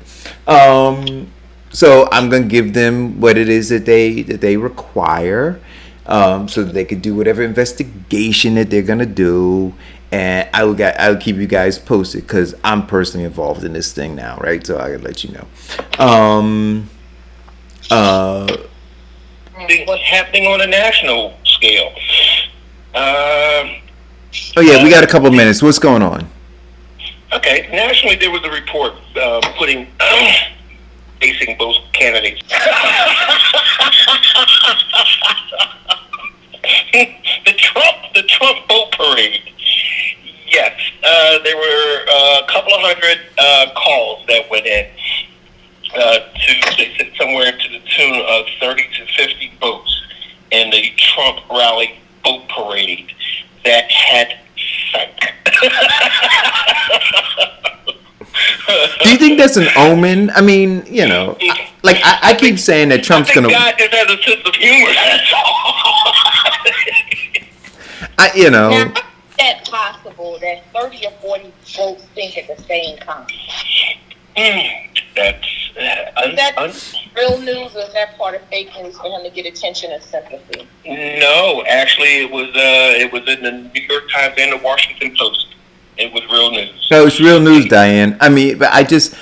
So I'm gonna give them what it is that they require, so that they could do whatever investigation that they're gonna do, and I'll keep you guys posted because I'm personally involved in this thing now, right? So I gotta let you know. What's happening on a national scale? Oh yeah, we got a couple minutes. What's going on? Okay, nationally there was a report putting basing both candidates. the Trump boat parade. Yes, there were a couple of hundred calls that went in they said somewhere to the tune of 30 to 50 boats in the Trump rally boat parade that had sank. Do you think that's an omen? I mean, I keep saying that Trump's gonna. God just has a sense of humor. That's all. Now, how is that possible that 30 or 40 folks think at the same time? That's Is that real news, or is that part of fake news for him to get attention and sympathy? no. Actually, it was in the New York Times and the Washington Post. It was real news. No, it's real news, Diane. I mean, but I just,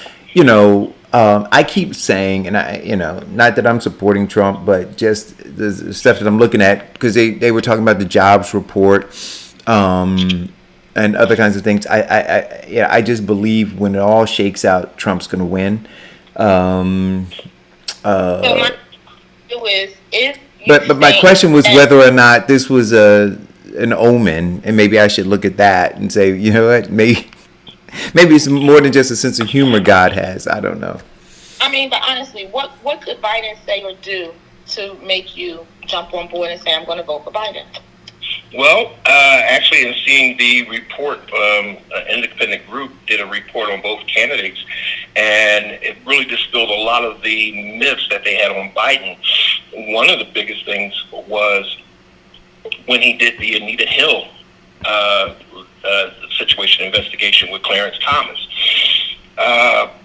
I keep saying, and not that I'm supporting Trump, but just the stuff that I'm looking at, because they were talking about the jobs report, and other kinds of things. I just believe when it all shakes out, Trump's going to win. So my issue is, if you But my think question was that- whether or not this was an omen, and maybe I should look at that and say, you know what, maybe it's more than just a sense of humor God has. I don't know. I mean, but honestly, what could Biden say or do to make you jump on board and say, I'm going to vote for Biden? Well, actually, in seeing the report, an independent group did a report on both candidates, and it really dispelled a lot of the myths that they had on Biden. One of the biggest things was when he did the Anita Hill situation investigation with Clarence Thomas.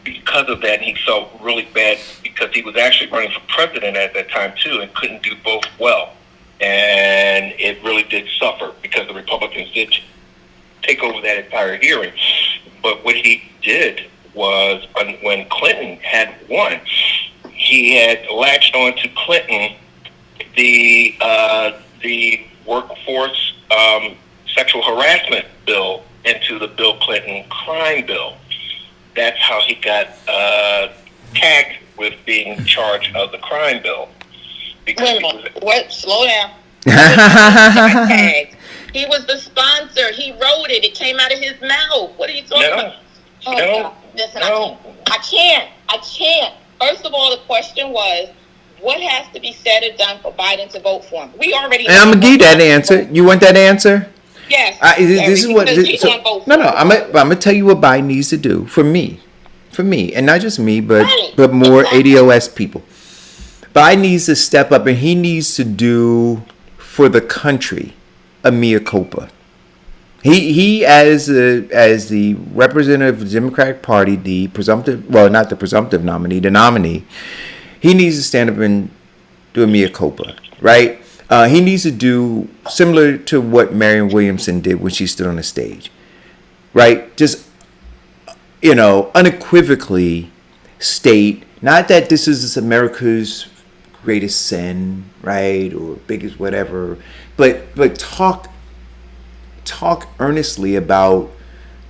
Because of that, he felt really bad because he was actually running for president at that time, too, and couldn't do both well. And it really did suffer because the Republicans did take over that entire hearing. But what he did was, when Clinton had won, he had latched on to Clinton the workforce sexual harassment bill into the Bill Clinton crime bill. That's how he got tagged with being charged of the crime bill. Wait a minute. What? Slow down. He was the sponsor. He wrote it. It came out of his mouth. What are you talking about? Oh, God. Listen, I can't. First of all, the question was, what has to be said or done for Biden to vote for him? We already know. And I'm gonna give that answer. You want that answer? Yes. This is what. I'm gonna tell you what Biden needs to do for me, and not just me, but more ADOS people. Biden needs to step up, and he needs to do for the country a mea culpa. He as the representative of the Democratic Party, not the presumptive nominee, the nominee, he needs to stand up and do a mea culpa, right? He needs to do similar to what Marianne Williamson did when she stood on the stage, right? Just, unequivocally state, not that this is America's greatest sin, right, or biggest whatever, but talk earnestly about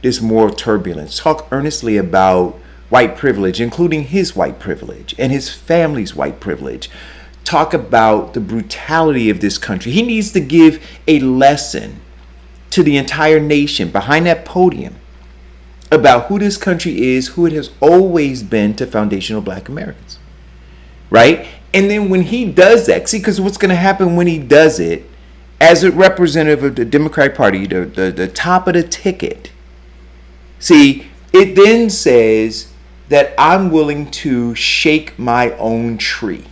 this moral turbulence. Talk earnestly about white privilege, including his white privilege and his family's white privilege. Talk about the brutality of this country. He needs to give a lesson to the entire nation behind that podium about who this country is, who it has always been to foundational Black Americans, right? And then when he does that, see, because what's going to happen when he does it, as a representative of the Democratic Party, the top of the ticket, see, it then says that I'm willing to shake my own tree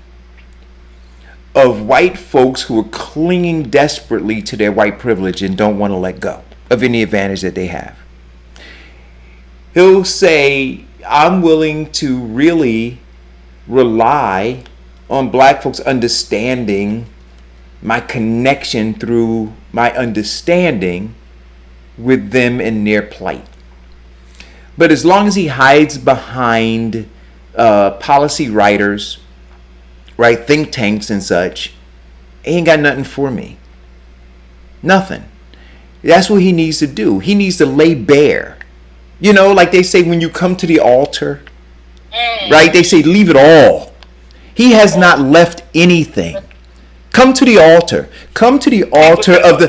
of white folks who are clinging desperately to their white privilege and don't want to let go of any advantage that they have. He'll say, I'm willing to really rely on black folks understanding my connection through my understanding with them and their plight. But as long as he hides behind policy writers, right, think tanks and such, he ain't got nothing for me. Nothing. That's what he needs to do. He needs to lay bare. You know, like they say when you come to the altar, right? They say leave it all. He has not left anything. Come to the altar. Come to the altar of the.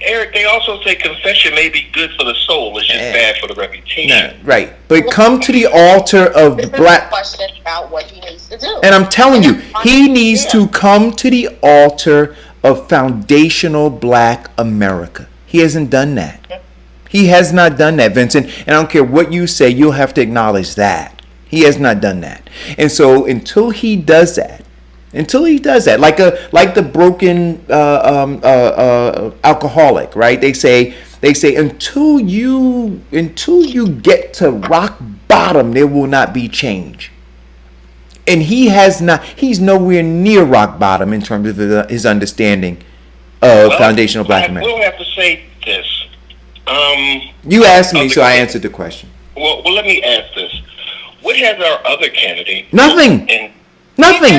Eric, they also say confession may be good for the soul. It's just bad for the reputation. No, right. But come to the altar of the black. Question about what he needs to do. And I'm telling you, he needs to come to the altar of foundational black America. He hasn't done that. He has not done that, Vincent. And I don't care what you say, you'll have to acknowledge that. He has not done that. And so until he does that, like the broken alcoholic, right? They say until you get to rock bottom, there will not be change. And he's nowhere near rock bottom in terms of his understanding of foundational black America. I will have to say this. You asked me, so I answered the question. Well, let me ask this. What has our other candidate? Nothing,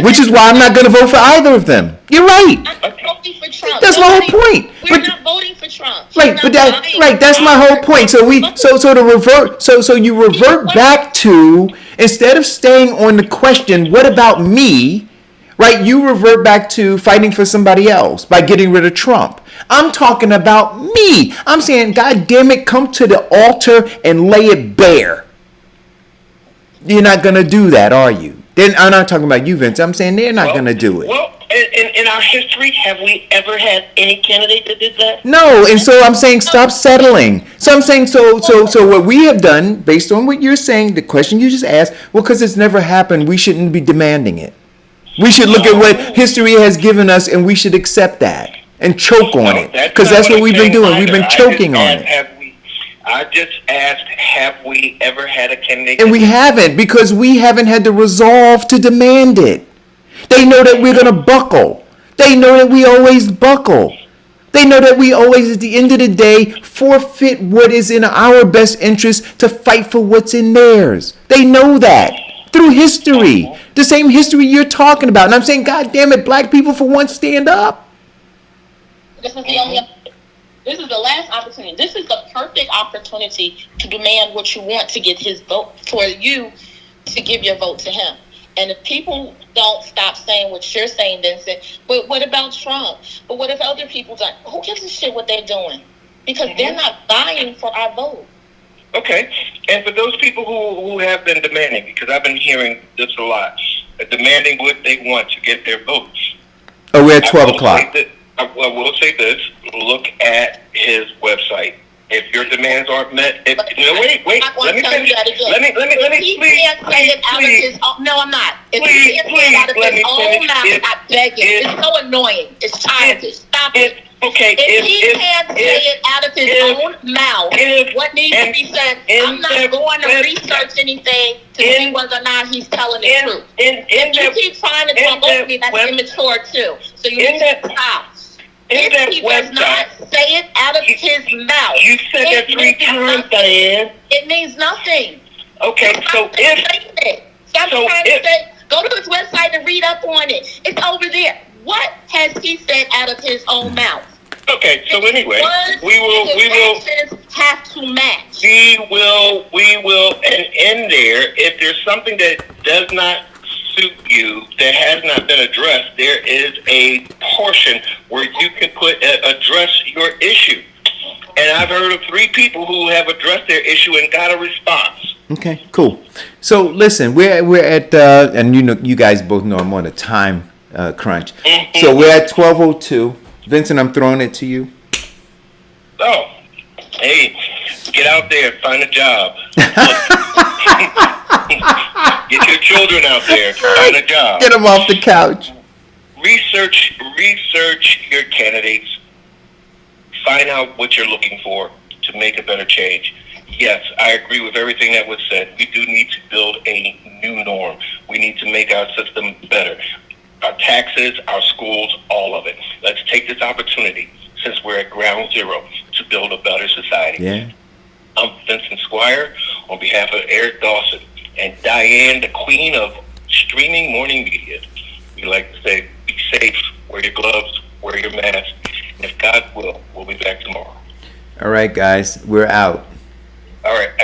which is why I'm not going to vote for either of them. You're right. I'm voting for Trump. That's my whole point. We're not voting for Trump. Right, but that's my whole point. So you revert back to, instead of staying on the question, what about me? Right, you revert back to fighting for somebody else by getting rid of Trump. I'm talking about me. I'm saying, God damn it, come to the altar and lay it bare. You're not going to do that, are you? Then I'm not talking about you, Vince. I'm saying they're not going to do it. Well, in our history, have we ever had any candidate that did that? No, and so I'm saying stop settling. So I'm saying so what we have done, based on what you're saying, the question you just asked, well, because it's never happened, we shouldn't be demanding it. We should look at what history has given us, and we should accept that and choke on it, because that's what we've been doing. We've been choking on it. I just asked, have we ever had a candidate? And we haven't, because we haven't had the resolve to demand it. They know that we're going to buckle. They know that we always buckle. They know that we always, at the end of the day, forfeit what is in our best interest to fight for what's in theirs. They know that through history, the same history you're talking about. And I'm saying, God damn it, black people, for once, stand up. This is the last opportunity. This is the perfect opportunity to demand what you want to get his vote, for you to give your vote to him. And if people don't stop saying what you're saying, then say, but what about Trump? But what if other people don't? Who gives a shit what they're doing? Because they're not vying for our vote. Okay. And for those people who have been demanding, because I've been hearing this a lot, demanding what they want to get their votes. Oh, we're at 12 o'clock. I will say this. Look at his website. If your demands aren't met, wait. Let me finish. Let me, he can't say it out of his own. No, I'm not. If he can't say it out of his own mouth, I beg you. It's so annoying. It's childish. Stop it. Okay. If he can't say it out of his own mouth, what needs to be said? I'm not going to research anything to see whether or not he's telling the truth. If you keep trying to talk over me, that's immature too. So you need to stop. If he does not say it out of his mouth, you said that 3 times, Diane. It means nothing. Okay, so Stop trying to say. Go to his website and read up on it. It's over there. What has he said out of his own mouth? Okay, so anyway, we will have to match. We will, and in there, if there's something that does not suit you that has not been addressed, there is a portion where you can address your issue. And I've heard of 3 people who have addressed their issue and got a response. Okay, cool. So listen, we're at and you guys both know I'm on a time crunch. So we're at 12:02. Vincent, I'm throwing it to you. Oh, hey, get out there, find a job. Get your children out there, find a job. Get them off the couch. Research your candidates. Find out what you're looking for to make a better change. Yes, I agree with everything that was said. We do need to build a new norm. We need to make our system better. Our taxes, our schools, all of it. Let's take this opportunity, since we're at ground zero, to build a better society. Yeah. I'm Vincent Squire on behalf of Eric Dawson and Diane, the queen of streaming morning media. We like to say, be safe, wear your gloves, wear your mask, and if God will, we'll be back tomorrow. All right, guys, we're out.